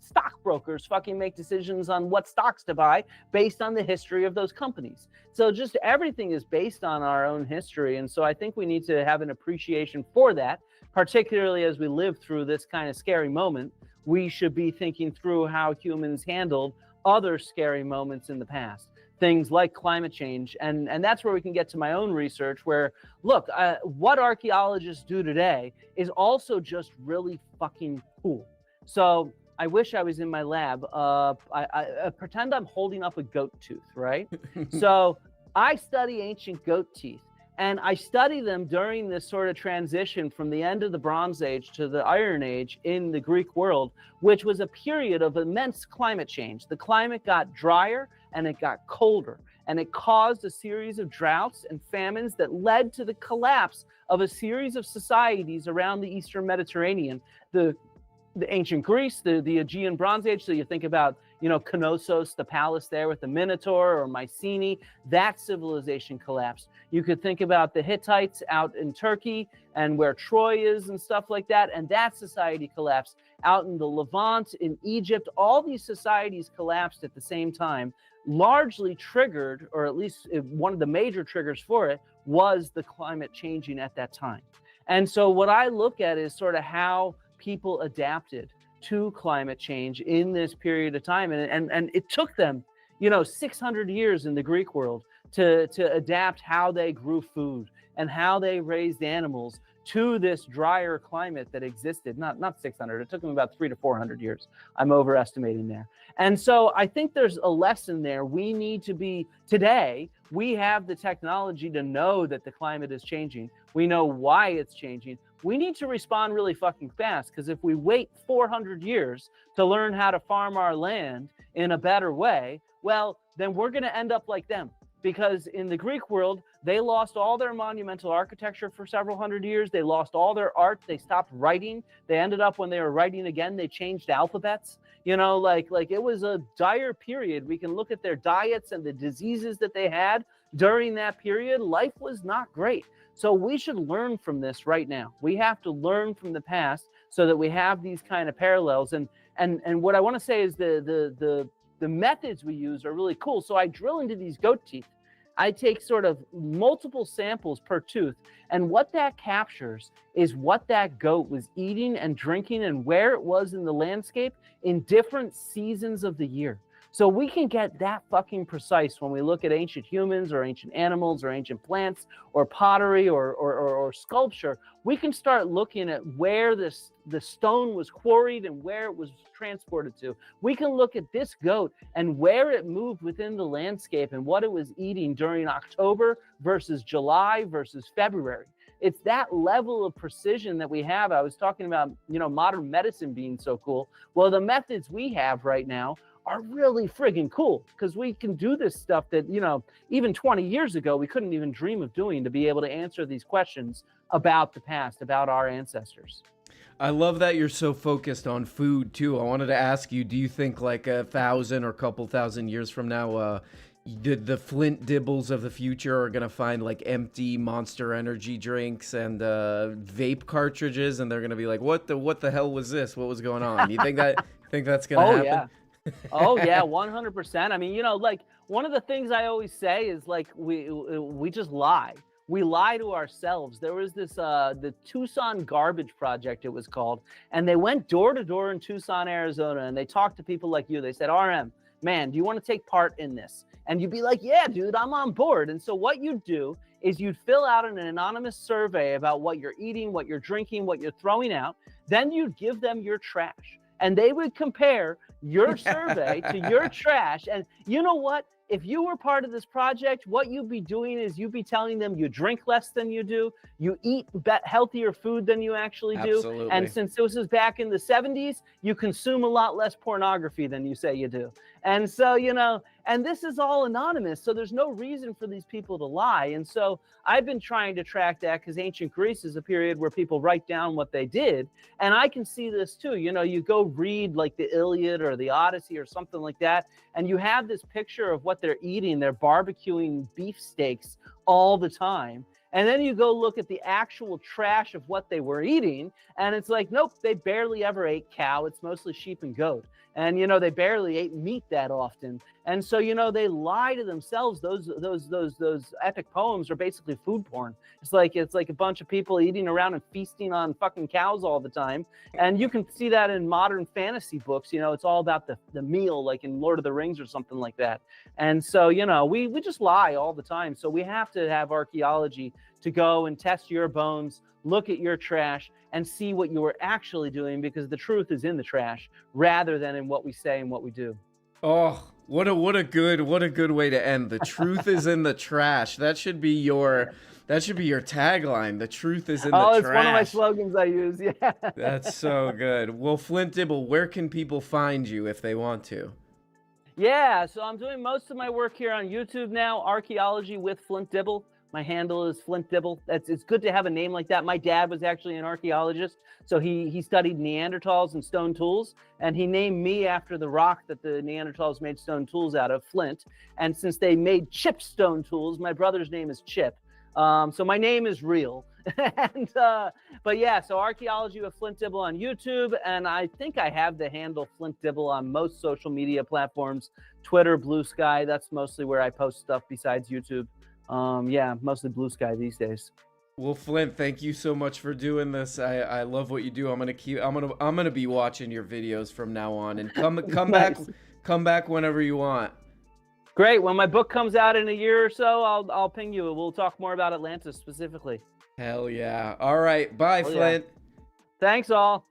stockbrokers fucking make decisions on what stocks to buy based on the history of those companies. So just everything is based on our own history. And so I think we need to have an appreciation for that, particularly as we live through this kind of scary moment. We should be thinking through how humans handled other scary moments in the past. Things like climate change. And that's where we can get to my own research, where, look, what archaeologists do today is also just really fucking cool. So I wish I was in my lab. I pretend I'm holding up a goat tooth, right? So I study ancient goat teeth. And I study them during this sort of transition from the end of the Bronze Age to the Iron Age in the Greek world, which was a period of immense climate change. The climate got drier and it got colder. and it caused a series of droughts and famines that led to the collapse of a series of societies around the Eastern Mediterranean. The ancient Greece, the Aegean Bronze Age. So you think about, Knossos, the palace there with the Minotaur, or Mycenae, that civilization collapsed. You could think about the Hittites out in Turkey and where Troy is and stuff like that, and that society collapsed. Out in the Levant, in Egypt, all these societies collapsed at the same time, largely triggered, or at least one of the major triggers for it was the climate changing at that time. And so what I look at is sort of how people adapted to climate change in this period of time. And it took them, 600 years in the Greek world to adapt how they grew food and how they raised animals to this drier climate that existed. Not 600, it took them about 300 to 400 years. I'm overestimating there. And so I think there's a lesson there. We need to be, today, we have the technology to know that the climate is changing. We know why it's changing. We need to respond really fucking fast, because if we wait 400 years to learn how to farm our land in a better way, well, then we're going to end up like them. Because in the Greek world, they lost all their monumental architecture for several hundred years. They lost all their art. They stopped writing. They ended up, when they were writing again, they changed alphabets. Like it was a dire period. We can look at their diets and the diseases that they had during that period. Life was not great. So we should learn from this right now. We have to learn from the past so that we have these kind of parallels. And what I want to say is the methods we use are really cool. So I drill into these goat teeth. I take sort of multiple samples per tooth, and what that captures is what that goat was eating and drinking and where it was in the landscape in different seasons of the year. So we can get that fucking precise when we look at ancient humans or ancient animals or ancient plants or pottery or sculpture. We can start looking at where the stone was quarried and where it was transported to. We can look at this goat and where it moved within the landscape and what it was eating during October versus July versus February. It's that level of precision that we have. I was talking about, modern medicine being so cool. Well, the methods we have right now are really friggin' cool, because we can do this stuff that, even 20 years ago, we couldn't even dream of doing, to be able to answer these questions about the past, about our ancestors. I love that you're so focused on food too. I wanted to ask you, do you think like 1,000 or a couple thousand years from now, the Flint Dibbles of the future are gonna find like empty Monster Energy drinks and vape cartridges, and they're gonna be like, what the hell was this? What was going on? You think that's gonna happen? Yeah. Oh yeah, 100%. I mean, like one of the things I always say is like we just lie. We lie to ourselves. There was this the Tucson Garbage Project, it was called, and they went door to door in Tucson, Arizona, and they talked to people like you. They said, RM, man, do you want to take part in this? And you'd be like, yeah, dude, I'm on board. And so what you'd do is you'd fill out an anonymous survey about what you're eating, what you're drinking, what you're throwing out. Then you'd give them your trash, and they would compare your survey to your trash. And you know what? If you were part of this project, what you'd be doing is you'd be telling them you drink less than you do, you eat healthier food than you actually do. Absolutely. And since this was back in the 70s, you consume a lot less pornography than you say you do. And so, and this is all anonymous, so there's no reason for these people to lie. And so I've been trying to track that, because ancient Greece is a period where people write down what they did. And I can see this too. You go read like the Iliad or the Odyssey or something like that, and you have this picture of what they're eating. They're barbecuing beef steaks all the time. And then you go look at the actual trash of what they were eating, and it's like, nope, they barely ever ate cow. It's mostly sheep and goat. And, they barely ate meat that often. And so, they lie to themselves. Those epic poems are basically food porn. It's like a bunch of people eating around and feasting on fucking cows all the time. And you can see that in modern fantasy books. It's all about the meal, like in Lord of the Rings or something like that. And so, we just lie all the time. So we have to have archaeology to go and test your bones, look at your trash, and see what you were actually doing, because the truth is in the trash rather than in what we say and what we do. Oh, what a good way to end. The truth is in the trash. That should be your tagline. The truth is in the trash. Oh, it's one of my slogans I use. Yeah. That's so good. Well, Flint Dibble, where can people find you if they want to? Yeah, so I'm doing most of my work here on YouTube now, archaeology with Flint Dibble. My handle is Flint Dibble. It's good to have a name like that. My dad was actually an archaeologist, so he studied Neanderthals and stone tools, and he named me after the rock that the Neanderthals made stone tools out of, flint. And since they made chipped stone tools, my brother's name is Chip. So my name is real. And but yeah, so archaeology with Flint Dibble on YouTube, and I think I have the handle Flint Dibble on most social media platforms, Twitter, Blue Sky. That's mostly where I post stuff besides YouTube. Yeah, mostly Blue Sky these days. Well, Flint, thank you so much for doing this. I love what you do. I'm gonna be watching your videos from now on, and come Nice. come back whenever you want. Great. When my book comes out in a year or so, I'll ping you. We'll talk more about Atlantis specifically. Hell yeah. All right. Bye, Hell yeah. Flint. Thanks all.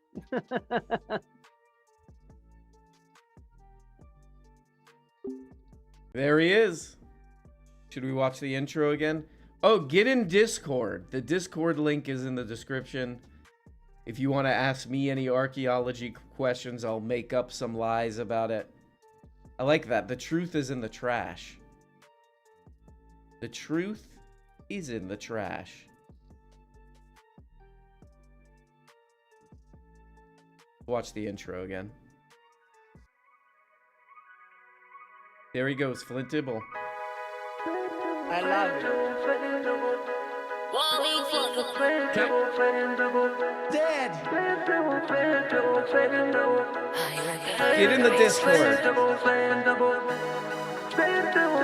There he is. Should we watch the intro again? Oh, get in Discord. The Discord link is in the description. If you want to ask me any archaeology questions, I'll make up some lies about it. I like that. The truth is in the trash. The truth is in the trash. Watch the intro again. There he goes, Flint Dibble. I love it. Dead. Get in the Discord.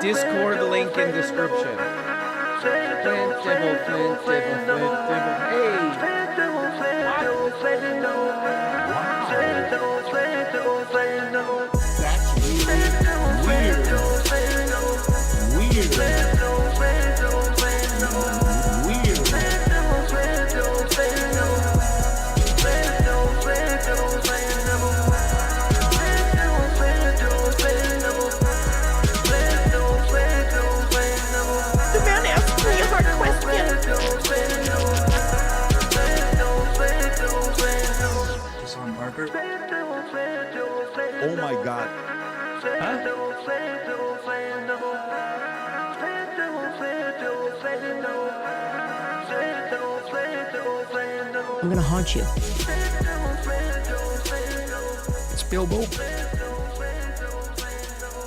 Discord link in description. Flint Dibble, Flint Dibble, Flint Dibble. Hey! That's weird. The man asked me a hard question. Hassan Parker. Oh my God. I'm gonna haunt you. It's Bilbo.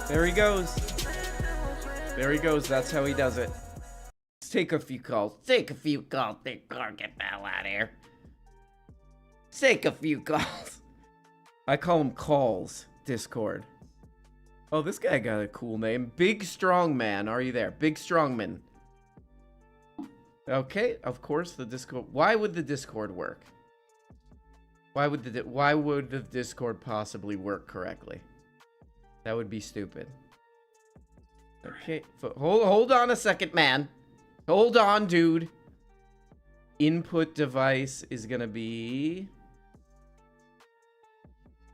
There he goes. There he goes. That's how he does it. Let's take a few calls. Take a few calls. Get the hell out of here. Take a few calls. I call them calls. Discord. Oh, this guy got a cool name. Big Strong Man. Are you there? Big Strongman. Okay, of course the Discord. Why would the Discord work? Why would the Discord possibly work correctly? That would be stupid. Okay, hold on a second, man. Hold on, dude. Input device is gonna be...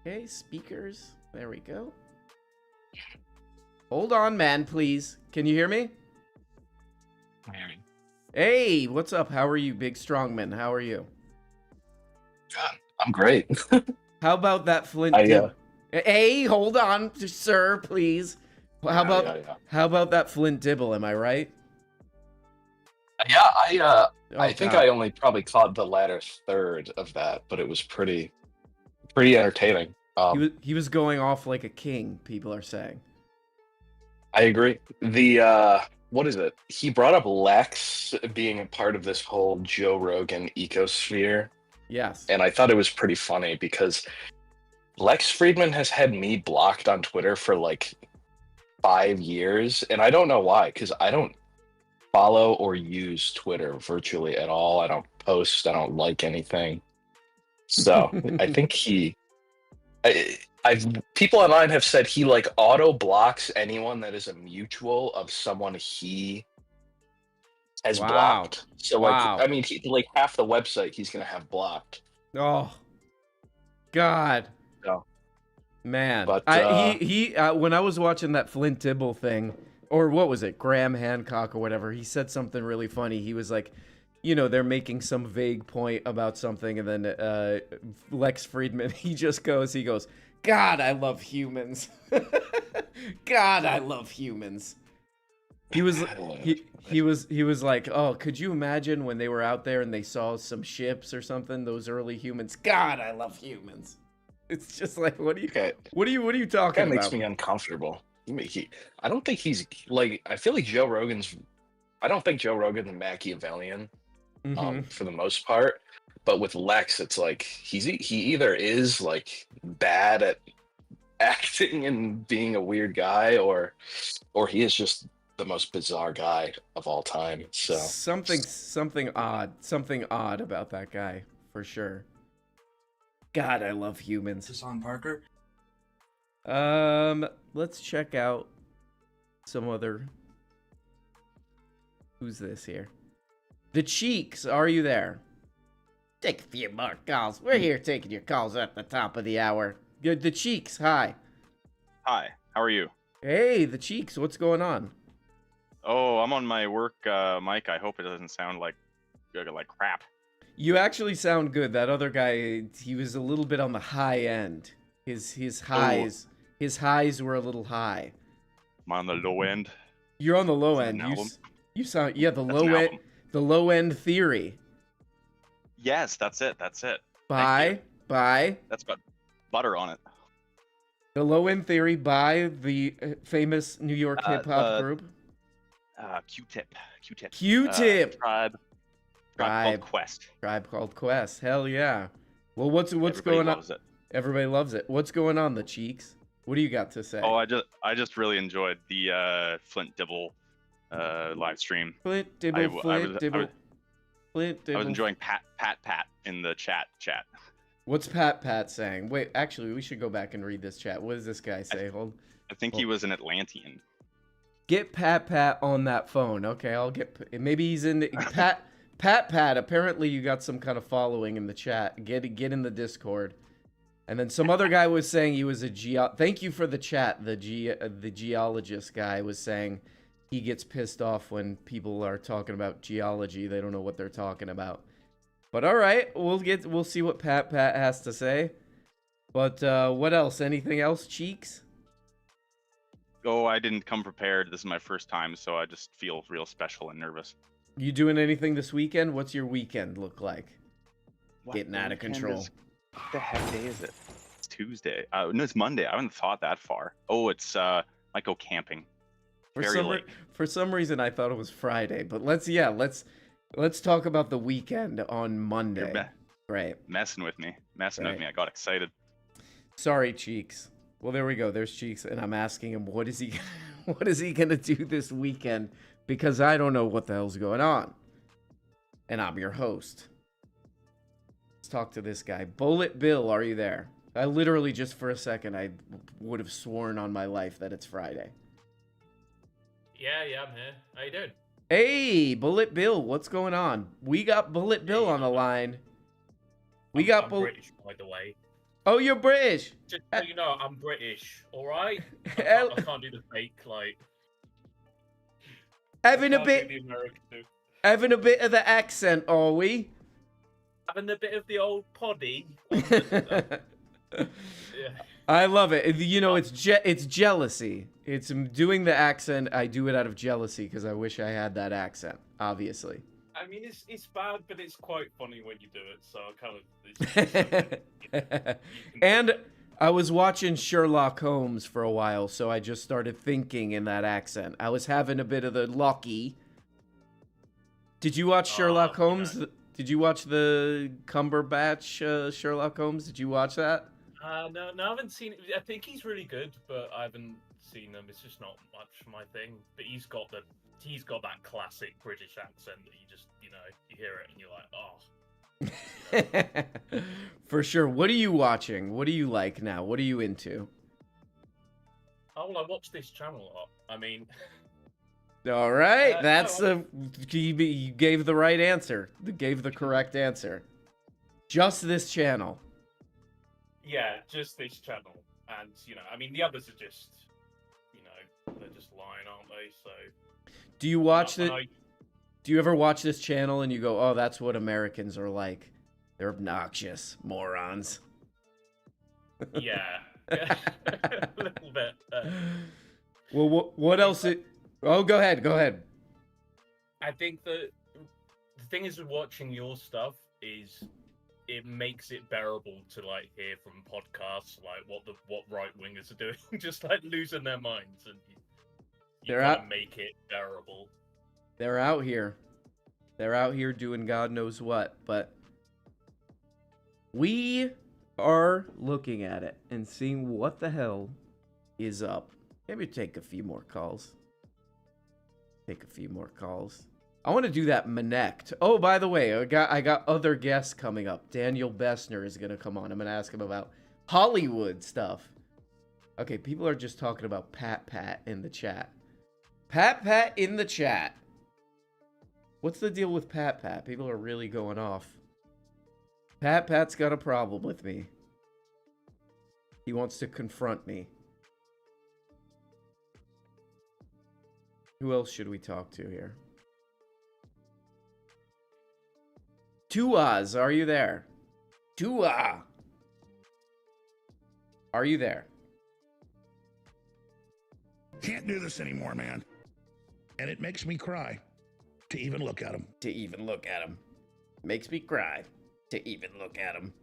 Okay, speakers. There we go. Hold on, man, please. Can you hear me? Hey, what's up? How are you, Big Strongman? How are you? God, I'm great. How about that Flint Dibble? Hey, hold on, sir, please. How about that Flint Dibble? Am I right? Yeah, I think God. I only probably caught the latter third of that, but it was pretty entertaining. He was going off like a king, people are saying. I agree. The what is it? He brought up Lex being a part of this whole Joe Rogan ecosphere. Yes. And I thought it was pretty funny because Lex Friedman has had me blocked on Twitter for like 5 years, and I don't know why, because I don't follow or use Twitter virtually at all. I don't post, I don't like anything. So I think people online have said he like auto blocks anyone that is a mutual of someone he has blocked. So Wow. like, I mean, like half the website he's gonna have blocked. Oh, God. No. Man, But, when I was watching that Flint Dibble thing, or what was it, Graham Hancock or whatever, he said something really funny. He was like, you know, they're making some vague point about something, and then Lex Friedman, he goes, God, I love humans. God, I love humans. He was like, oh, could you imagine when they were out there and they saw some ships or something? Those early humans. God, I love humans. It's just like, what are you talking That about? makes me uncomfortable. I don't think he's like. I feel like Joe Rogan's. I don't think Joe Rogan's Machiavellian, for the most part. But with Lex, it's like he either is like bad at acting and being a weird guy, or he is just the most bizarre guy of all time. So something odd about that guy for sure. God, I love humans. Is this on, Parker? Let's check out some other. Who's this here? The Cheeks, are you there? Take a few more calls. We're here taking your calls at the top of the hour. Good, the Cheeks, hi. Hi, how are you? Hey, the Cheeks, what's going on? Oh, I'm on my work mic. I hope it doesn't sound like crap. You actually sound good. That other guy, he was a little bit on the high end. His highs were a little high. I'm on the low end. You're on the low Is that end. an album? You sound the That's an low end. album. The low end theory. Yes, that's it. By That's got butter on it. the low end theory by the famous New York hip hop group. Q-Tip. Q-Tip. Tribe called Quest. Tribe Called Quest. Hell yeah. Well, what's Everybody going on? loves it. Everybody loves it. What's going on, the Cheeks? What do you got to say? Oh, I just really enjoyed the Flint Dibble live stream. Flint Dibble, Flint Dibble. I was enjoying Pat in the chat. What's Pat saying? Wait, actually, we should go back and read this chat. What does this guy say? Hold. I think he was an Atlantean. Get Pat on that phone. Okay, I'll get. Maybe he's in the Pat. Apparently, you got some kind of following in the chat. Get in the Discord. And then some other guy was saying he was a Thank you for the chat. The geologist guy was saying he gets pissed off when people are talking about geology. They don't know what they're talking about. But all right, we'll see what Pat has to say. But what else? Anything else, Cheeks? Oh, I didn't come prepared. This is my first time, so I just feel real special and nervous. You doing anything this weekend? What's your weekend look like? What Getting out of control. What the heck day is it? It's Tuesday. No, it's Monday. I haven't thought that far. Oh, it's might go camping. For some reason, I thought it was Friday. But let's talk about the weekend on Monday. Right. Messing with me. I got excited. Sorry, Cheeks. Well, there we go. There's Cheeks, and I'm asking him what is he gonna do this weekend, because I don't know what the hell's going on. And I'm your host. Let's talk to this guy. Bullet Bill, are you there? I literally just for a second I would have sworn on my life that it's Friday. Yeah, I'm here. How you doing? Hey, Bullet Bill, what's going on? We got Bullet Bill on the line. I'm British, by the way. Oh, you're British. Just so you know, I'm British. All right. I can't do the fake like. Having a bit of the accent, are we? Having a bit of the old poddy. Yeah. I love it. You know, it's jealousy. It's doing the accent. I do it out of jealousy because I wish I had that accent. Obviously. I mean, it's bad, but it's quite funny when you do it. So I kind of. And I was watching Sherlock Holmes for a while, so I just started thinking in that accent. I was having a bit of the Lockie. Did you watch Sherlock Holmes? Yeah. Did you watch the Cumberbatch Sherlock Holmes? Did you watch that? No, I haven't seen it. I think he's really good, but I haven't seen him. It's just not much my thing. But he's got that classic British accent that you just, you hear it and you're like, oh. For sure. What are you watching? What do you like now? What are you into? Oh, well, I watch this channel a lot. I mean. All right, you gave the right answer. You gave the correct answer. Just this channel. Yeah, just this channel. And, I mean, the others are just, they're just lying, aren't they? So. Do you watch Do you ever watch this channel and you go, oh, that's what Americans are like? They're obnoxious morons. Yeah. A little bit. Well, what else? Oh, go ahead. Go ahead. I think that the thing is with watching your stuff is it makes it bearable to like hear from podcasts like what right wingers are doing, just like losing their minds, and you They're kind out- of make it bearable. They're out here. They're out here doing God knows what, but we are looking at it and seeing what the hell is up. Maybe take a few more calls. I want to do that Manect. Oh, by the way, I got other guests coming up. Daniel Bessner is gonna come on. I'm gonna ask him about Hollywood stuff. Okay, people are just talking about Pat in the chat. Pat in the chat. What's the deal with Pat? People are really going off. Pat's got a problem with me. He wants to confront me. Who else should we talk to here? Tuaz, are you there? Tua! Are you there? Can't do this anymore, man. And it makes me cry to even look at him. Makes me cry to even look at him.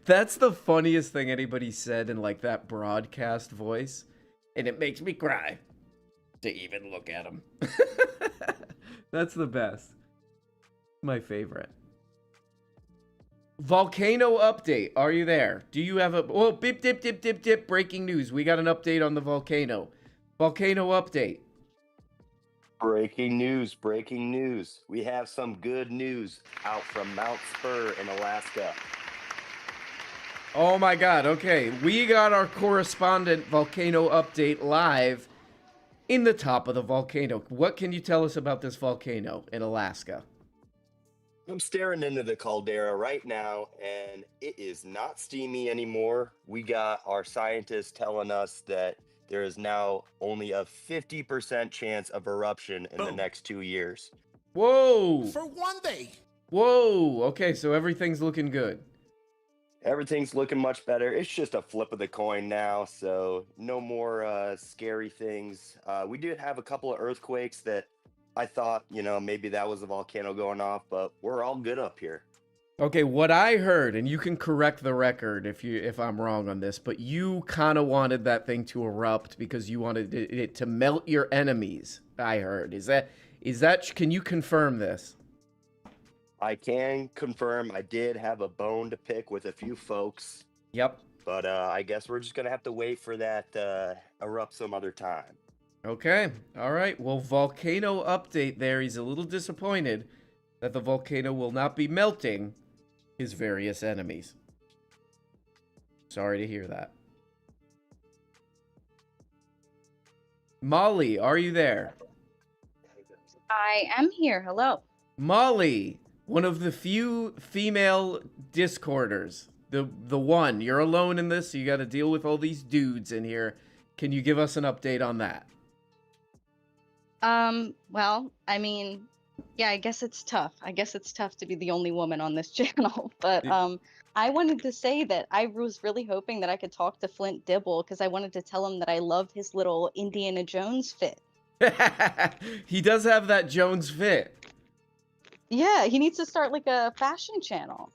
That's the funniest thing anybody said in like that broadcast voice. And it makes me cry to even look at him. That's the best. My favorite. Volcano update. Are you there? Do you have a... Oh, dip. Breaking news. We got an update on the volcano. Volcano update. Breaking news. We have some good news out from Mount Spur in Alaska. Oh my god, okay. We got our correspondent volcano update live in the top of the volcano. What can you tell us about this volcano in Alaska? I'm staring into the caldera right now, and it is not steamy anymore. We got our scientists telling us that there is now only a 50% chance of eruption in the next 2 years. Whoa! For one day. Whoa! Okay, so everything's looking good. Everything's looking much better. It's just a flip of the coin now, so no more scary things. We did have a couple of earthquakes that I thought, maybe that was a volcano going off, but we're all good up here. Okay, what I heard, and you can correct the record if I'm wrong on this, but you kind of wanted that thing to erupt because you wanted it to melt your enemies. I heard. Is that? Can you confirm this? I can confirm I did have a bone to pick with a few folks. Yep. But I guess we're just gonna have to wait for that erupt some other time. Okay. All right. Well, volcano update there. He's a little disappointed that the volcano will not be melting his various enemies. Sorry to hear that. Molly, are you there? I am here. Hello. Molly, one of the few female Discorders. The one. You're alone in this, so you got to deal with all these dudes in here. Can you give us an update on that? Well, I mean, yeah, I guess it's tough. I guess it's tough to be the only woman on this channel. But I wanted to say that I was really hoping that I could talk to Flint Dibble because I wanted to tell him that I loved his little Indiana Jones fit. He does have that Jones fit. Yeah, he needs to start like a fashion channel.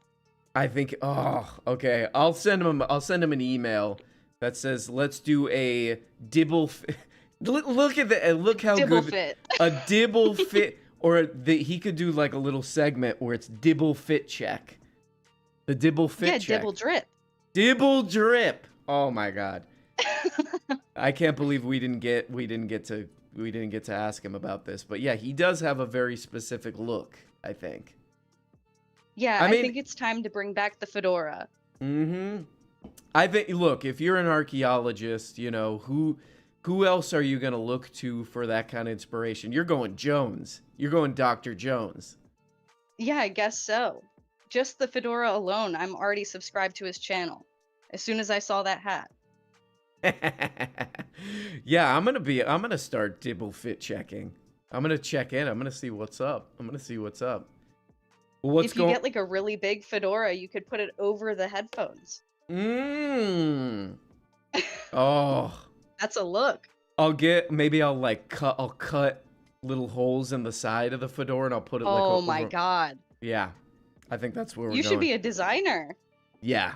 I think. Oh, okay. I'll send him an email that says, "Let's do a Dibble." Look at that! Look how Dibble good fit. A Dibble fit, or he could do like a little segment where it's Dibble fit check. The Dibble fit check. Yeah, Dibble drip. Dibble drip. Oh my god! I can't believe we didn't get to ask him about this, but yeah, he does have a very specific look. I think. Yeah, I mean, I think it's time to bring back the fedora. Mm-hmm. I think. Look, if you're an archaeologist, who else are you gonna look to for that kind of inspiration? You're going Jones. You're going Dr. Jones. Yeah, I guess so. Just the fedora alone, I'm already subscribed to his channel. As soon as I saw that hat. Yeah, I'm gonna start Dibble fit checking. I'm gonna check in. I'm gonna see what's up. Well, If you get like a really big fedora, you could put it over the headphones. Oh. That's a look. maybe I'll like cut little holes in the side of the fedora and I'll put it like Oh my god. Yeah. I think that's where we're You going. should be a designer. Yeah.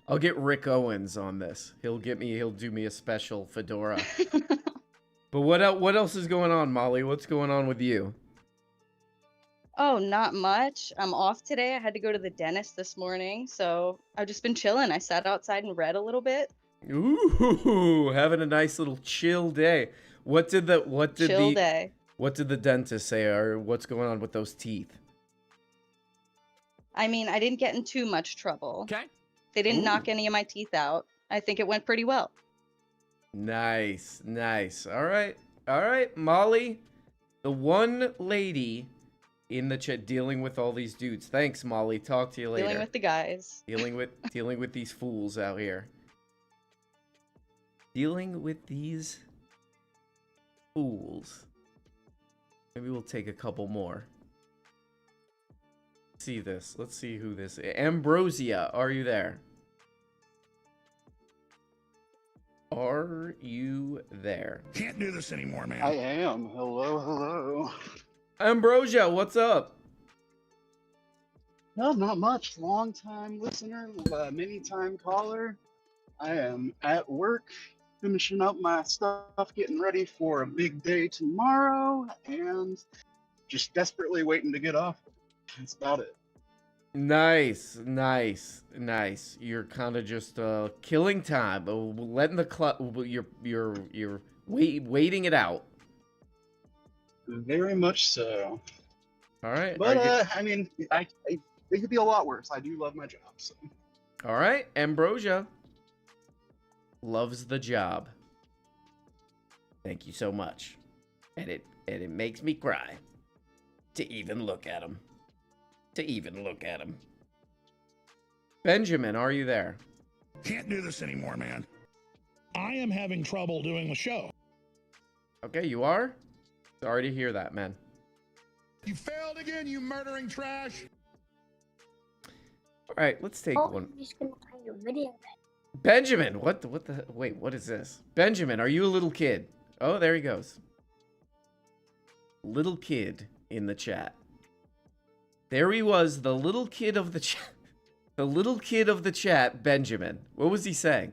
I'll get Rick Owens on this. He'll do me a special fedora. But what else is going on, Molly? What's going on with you? Oh, not much. I'm off today. I had to go to the dentist this morning, so I've just been chilling. I sat outside and read a little bit. Ooh, having a nice little chill day. What did the dentist say, or what's going on with those teeth? I mean, I didn't get in too much trouble. Okay. They didn't knock any of my teeth out. I think it went pretty well. Nice, nice. All right, Molly, the one lady in the chat dealing with all these dudes. Thanks, Molly. Talk to you later. Dealing with the guys. Dealing with these fools out here. Dealing with these fools. Maybe we'll take a couple more. Let's see this. Let's see who this is. Ambrosia, are you there? Are you there? Can't do this anymore, man. I am. Hello, hello. Ambrosia, what's up? No, not much. Long time listener, many time caller. I am at work, finishing up my stuff, getting ready for a big day tomorrow, and just desperately waiting to get off. That's about it. Nice. You're kind of just killing time, letting the you're waiting it out. Very much so. All right. But I mean, it could be a lot worse. I do love my job. So. All right, Ambrosia loves the job. Thank you so much, and it makes me cry to even look at him. Benjamin, are you there? Can't do this anymore, man. I am having trouble doing the show. Okay, you are? Sorry to hear that, man. You failed again, you murdering trash. All right, let's take one. I'm just gonna play your video. Benjamin, what the wait, what is this? Benjamin, are you a little kid? Oh, there he goes. Little kid in the chat. There he was, the little kid of the chat. The little kid of the chat, Benjamin. What was he saying?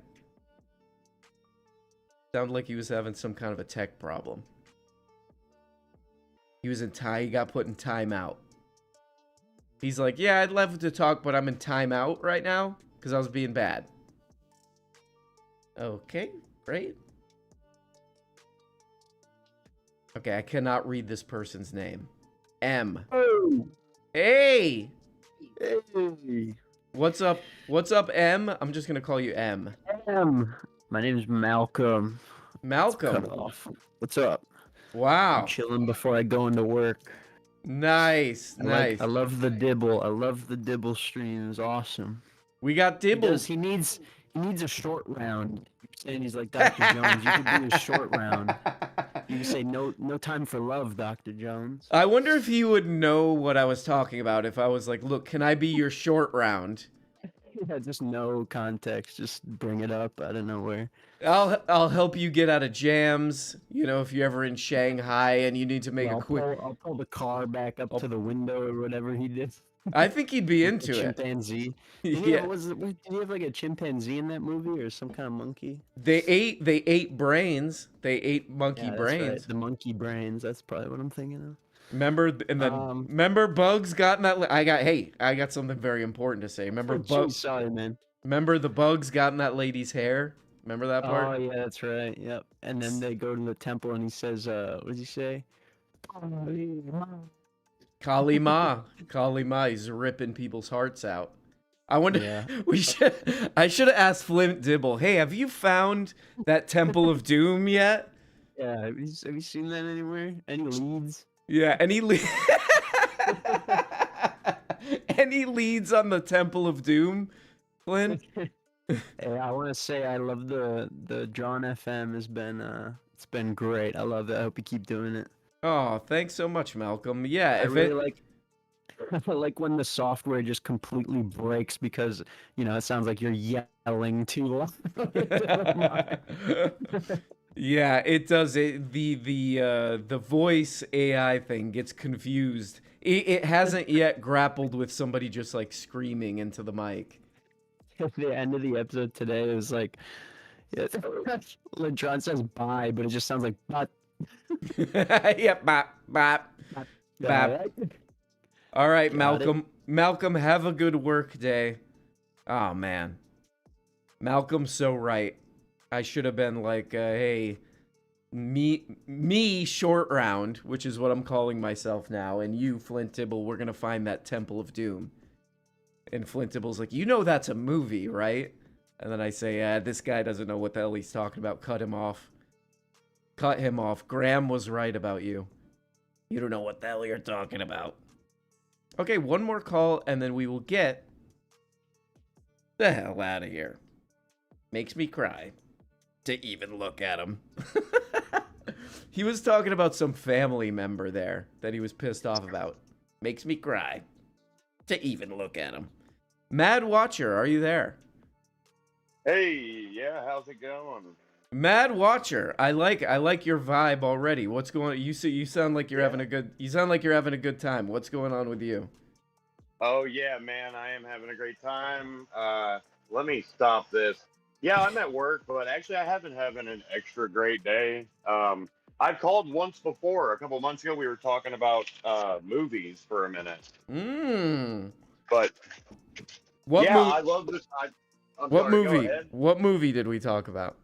Sounded like he was having some kind of a tech problem. He got put in timeout. He's like, yeah, I'd love to talk, but I'm in timeout right now because I was being bad. Okay, great. Okay, I cannot read this person's name. M. Oh. Hey! Hey. What's up? What's up, M? I'm just gonna call you M. My name's Malcolm. Malcolm. Cut off. What's up? Wow. I'm chilling before I go into work. Nice. I love the Dibble. I love the Dibble streams. Awesome. We got Dibble. He needs a short round. You're saying he's like Dr. Jones. You could do a short round. You can say no time for love, Dr. Jones. I wonder if he would know what I was talking about if I was like, look, can I be your short round? Yeah, just no context. Just bring it up out of nowhere. I'll help you get out of jams. You know, if you're ever in Shanghai and you need to make a quick. I'll pull the car back up to the window or whatever he did. I think he'd be into it. Chimpanzee. Yeah. Did he have like a chimpanzee in that movie or some kind of monkey? They ate brains. They ate monkey brains. Right. The monkey brains. That's probably what I'm thinking of. Remember, and then remember Bugs got in that. I got something very important to say. Remember Bugs? Sorry, man. Remember the bugs got in that lady's hair? Remember that part? Oh yeah, that's right. Yep. And then they go to the temple, and he says, "What does he say?" Kali Ma. He's ripping people's hearts out. I wonder. Yeah. I should have asked Flint Dibble. Hey, have you found that Temple of Doom yet? Yeah. Have you seen that anywhere? Any leads? Yeah. Any leads on the Temple of Doom, Flint? Hey, I want to say I love the John FM has been it's been great. I love it. I hope you keep doing it. Oh, thanks so much, Malcolm. Yeah, I really like when the software just completely breaks because it sounds like you're yelling too long. Yeah, it does. The voice AI thing gets confused. It hasn't yet grappled with somebody just like screaming into the mic. At the end of the episode today, it was like, yeah, Ladron says bye, but it just sounds like but. Yep, bop, bop, bop. All right, Malcolm. Malcolm, have a good work day. Oh, man. Malcolm's so right. I should have been like, hey, me short round, which is what I'm calling myself now, and you, Flint Dibble, we're going to find that Temple of Doom. And Flint Dibble's like, you know that's a movie, right? And then I say, this guy doesn't know what the hell he's talking about. Cut him off. Cut him off. Graham was right about you. You don't know what the hell you're talking about. Okay, one more call, and then we will get the hell out of here. Makes me cry to even look at him. He was talking about some family member there that he was pissed off about. Makes me cry to even look at him. Mad Watcher, are you there? Hey, yeah, how's it going? Mad Watcher, I like your vibe already. What's going on? You sound like you're having a good time. What's going on with you? Oh yeah, man, I am having a great time. Let me stop this. Yeah, I'm at work, but actually I have been having an extra great day. I've called once before. A couple months ago, we were talking about movies for a minute. But I love this. What movie? What movie did we talk about?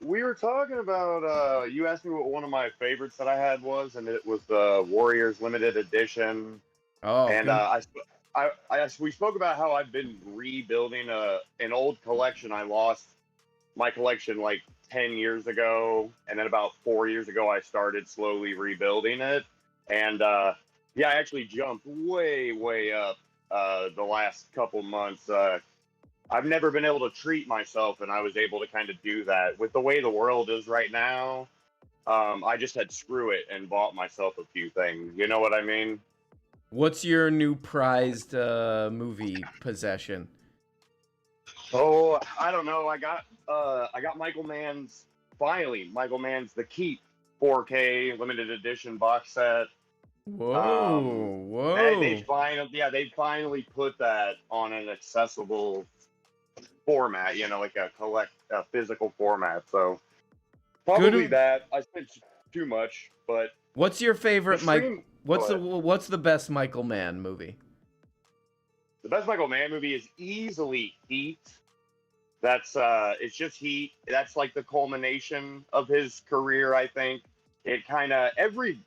We were talking about. You asked me what one of my favorites that I had was, and it was the Warriors Limited Edition. Oh, and we spoke about how I've been rebuilding an old collection. I lost my collection like 10 years ago, and then about 4 years ago, I started slowly rebuilding it. And I actually jumped way up the last couple months. I've never been able to treat myself, and I was able to kind of do that. With the way the world is right now, I just had screw it and bought myself a few things. You know what I mean? What's your new prized movie possession? Oh, I don't know. I got Michael Mann's The Keep 4K limited edition box set. Whoa. And they finally put that on an accessible format, like a physical format. So probably that. I spent too much, but what's your favorite What's the best Michael Mann movie? The best Michael Mann movie is easily Heat. That's it's just Heat. That's like the culmination of his career, I think. It kind of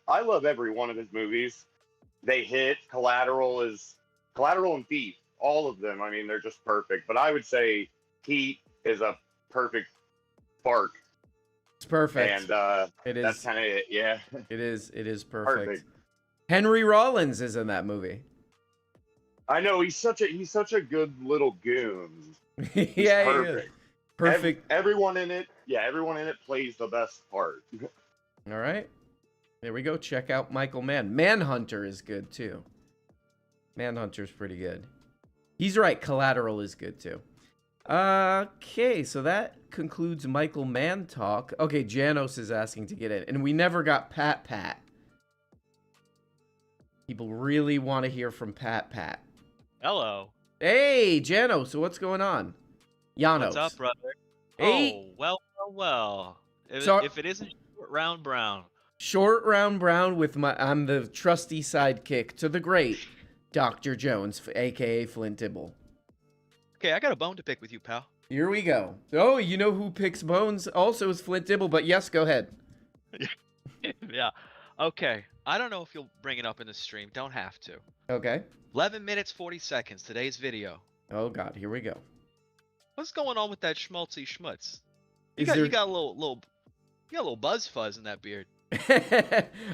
I love every one of his movies. They hit. Collateral and Thief. All of them. I mean, they're just perfect. But I would say Heat is a perfect spark. It's perfect. And it is. That's kind of it. Yeah. It is perfect. Henry Rollins is in that movie. I know he's such a good little goon. Yeah, perfect. he is. Perfect. Everyone in it plays the best part. All right. There we go. Check out Michael Mann. Manhunter is good too. Manhunter's pretty good. He's right. Collateral is good too. Okay, so that concludes Michael Mann talk. Okay, Janos is asking to get in, and we never got Pat. People really want to hear from Pat. Hello. Hey, Janos, so what's going on? Janos. What's up, brother? Hey. Oh, well. If it isn't Short Round Brown. Short Round Brown I'm the trusty sidekick to the great Dr. Jones, a.k.a. Flint Dibble. Okay, I got a bone to pick with you, pal. Here we go. Oh, you know who picks bones? Also is Flint Dibble, but yes, go ahead. Yeah. Okay. I don't know if you'll bring it up in the stream. Don't have to. Okay. 11 minutes, 40 seconds. Today's video. Oh, God. Here we go. What's going on with that schmaltzy schmutz? You got a little buzz fuzz in that beard.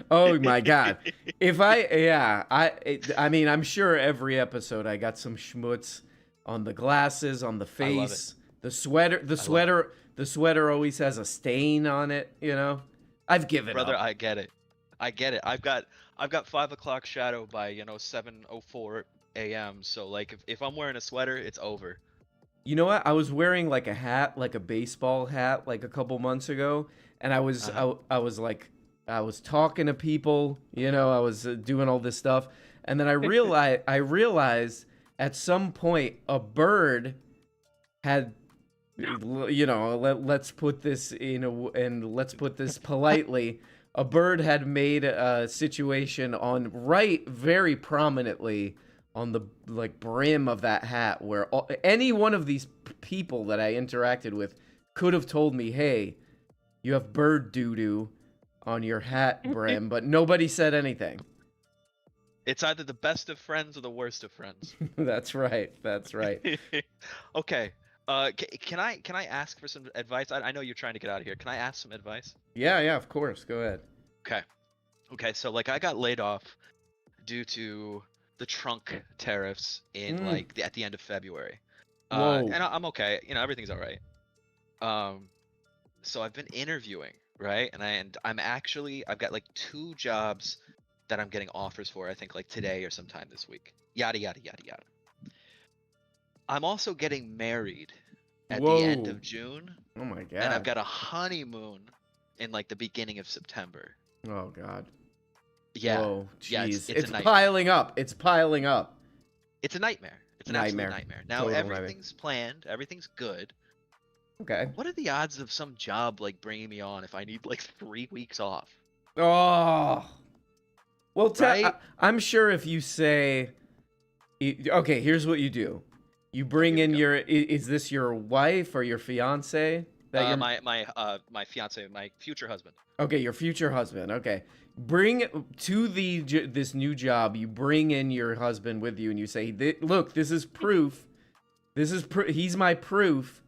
Oh, my God. I mean, I'm sure every episode I got some schmutz on the glasses, on the face, the sweater. The sweater always has a stain on it, I've given Brother, up. I get it. I've got 5 o'clock shadow by 7:04 a.m. So like if I'm wearing a sweater, it's over. You know what? I was wearing like a hat, like a baseball hat, like a couple months ago, and I was I was like I was talking to people, you know, I was doing all this stuff, and then I realized at some point a bird had, you know, let's put this and let's put this politely. A bird had made a situation on very prominently on the like brim of that hat, where any one of these people that I interacted with could have told me, "Hey, you have bird doo-doo on your hat brim," but nobody said anything. It's either the best of friends or the worst of friends. That's right. That's right. Okay. Can I ask for some advice? I know you're trying to get out of here. Can I ask some advice? Yeah, of course. Go ahead. Okay. So like I got laid off due to the trunk tariffs in like at the end of February. Whoa. And I'm okay. You know, everything's all right. So I've been interviewing, right? And I've got like 2 jobs that I'm getting offers for, I think like today or sometime this week. Yada yada yada yada. I'm also getting married at the end of June. Oh my god. And I've got a honeymoon in like the beginning of September. Oh god. Yeah. Whoa, Yeah, jeez. it's a piling up. It's piling up. It's a nightmare. It's an absolute nightmare. Now Total everything's planned. Everything's good. Okay. What are the odds of some job like bringing me on if I need like 3 weeks off? Oh. Well, Right? I'm sure if you say, okay, here's what you do. You bring in your, is this your wife or your fiance? My fiance, my future husband. Okay, your future husband. Okay. Bring to this new job, you bring in your husband with you and you say, look, this is proof. He's my proof.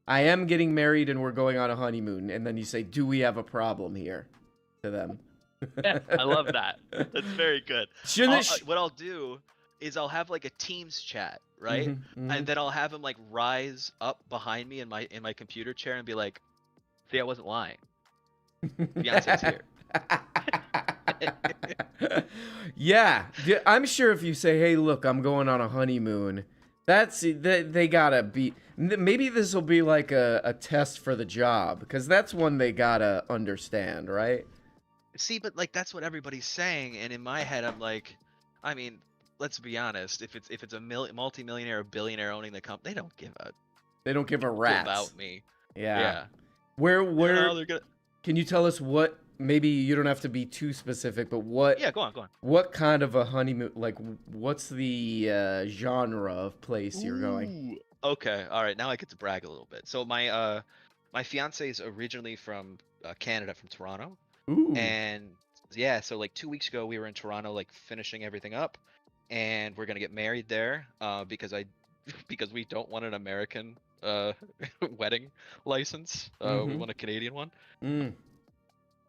I am getting married and we're going on a honeymoon. And then you say, do we have a problem here? To them. I love that. That's very good. What I'll do is I'll have like a Teams chat, right? And then I'll have him like rise up behind me in my computer chair and be like, "See, I wasn't lying. Beyonce's here." Yeah, I'm sure if you say, "Hey, look, I'm going on a honeymoon," they gotta be. Maybe this will be like a test for the job, because that's one they gotta understand, right? See, but like that's what everybody's saying, and in my head, I'm like, I mean, let's be honest. If it's a multi-millionaire or billionaire owning the company, they don't give a rat's about me. Yeah. Where they're gonna... Can you tell us what? Maybe you don't have to be too specific, but what? Yeah, go on. What kind of a honeymoon? Like, what's the genre of place you're going? Okay, all right. Now I get to brag a little bit. So my fiance is originally from Canada, from Toronto. Ooh. And yeah, so like 2 weeks ago we were in Toronto, like finishing everything up, and we're gonna get married there because we don't want an American wedding license. We want a Canadian one.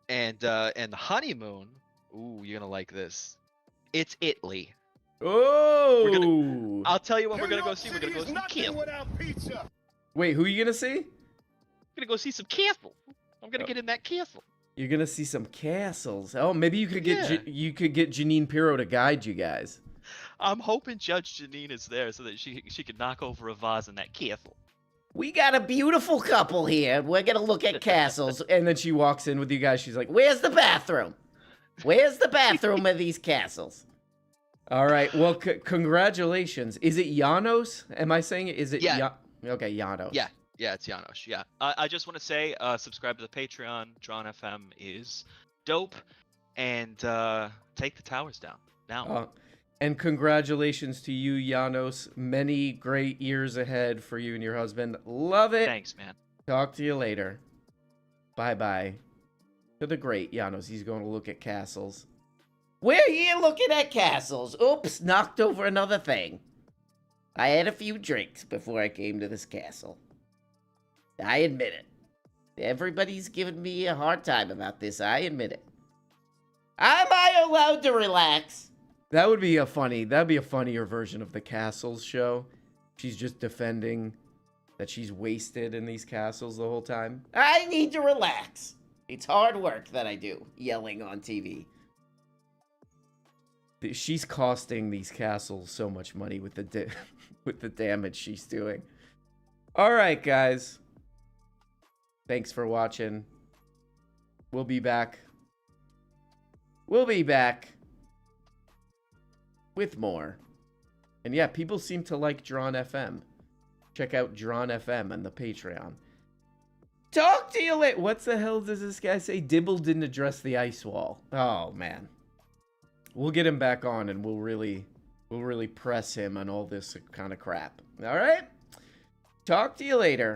And the honeymoon, ooh, you're gonna like this. It's Italy. Oh! I'll tell you what we're gonna go see. We're gonna go see castle. Wait, who are you gonna see? I'm gonna go see some castle. I'm gonna get in that castle. You're gonna see some castles. Oh, maybe you could get you could get Janine Pirro to guide you guys. I'm hoping Judge Janine is there so that she could knock over a vase in that castle. We got a beautiful couple here. We're gonna look at castles. And then she walks in with you guys. She's like, "Where's the bathroom? Where's the bathroom of these castles?" All right. Well, congratulations. Is it Janos? Am I saying it? Is it? Yeah. Okay, Janos. Yeah, it's Janos. Yeah. I just want to say, subscribe to the Patreon. Drawn FM is dope, and take the towers down now. And congratulations to you, Janos. Many great years ahead for you and your husband. Love it. Thanks, man. Talk to you later. Bye-bye. To the great Janos. He's going to look at castles. We're here looking at castles. Oops, knocked over another thing. I had a few drinks before I came to this castle. I admit it. Everybody's giving me a hard time about this. I admit it. Am I allowed to relax? That'd be a funnier version of the castles show. She's just defending that she's wasted in these castles the whole time. I need to relax. It's hard work that I do, yelling on TV. She's costing these castles so much money with the damage she's doing. All right, guys. Thanks for watching. We'll be back. We'll be back with more. And yeah, people seem to like Drawn FM. Check out Drawn FM and the Patreon. Talk to you later. What the hell does this guy say? Dibble didn't address the ice wall. Oh, man. We'll get him back on and we'll really press him on all this kind of crap. All right? Talk to you later.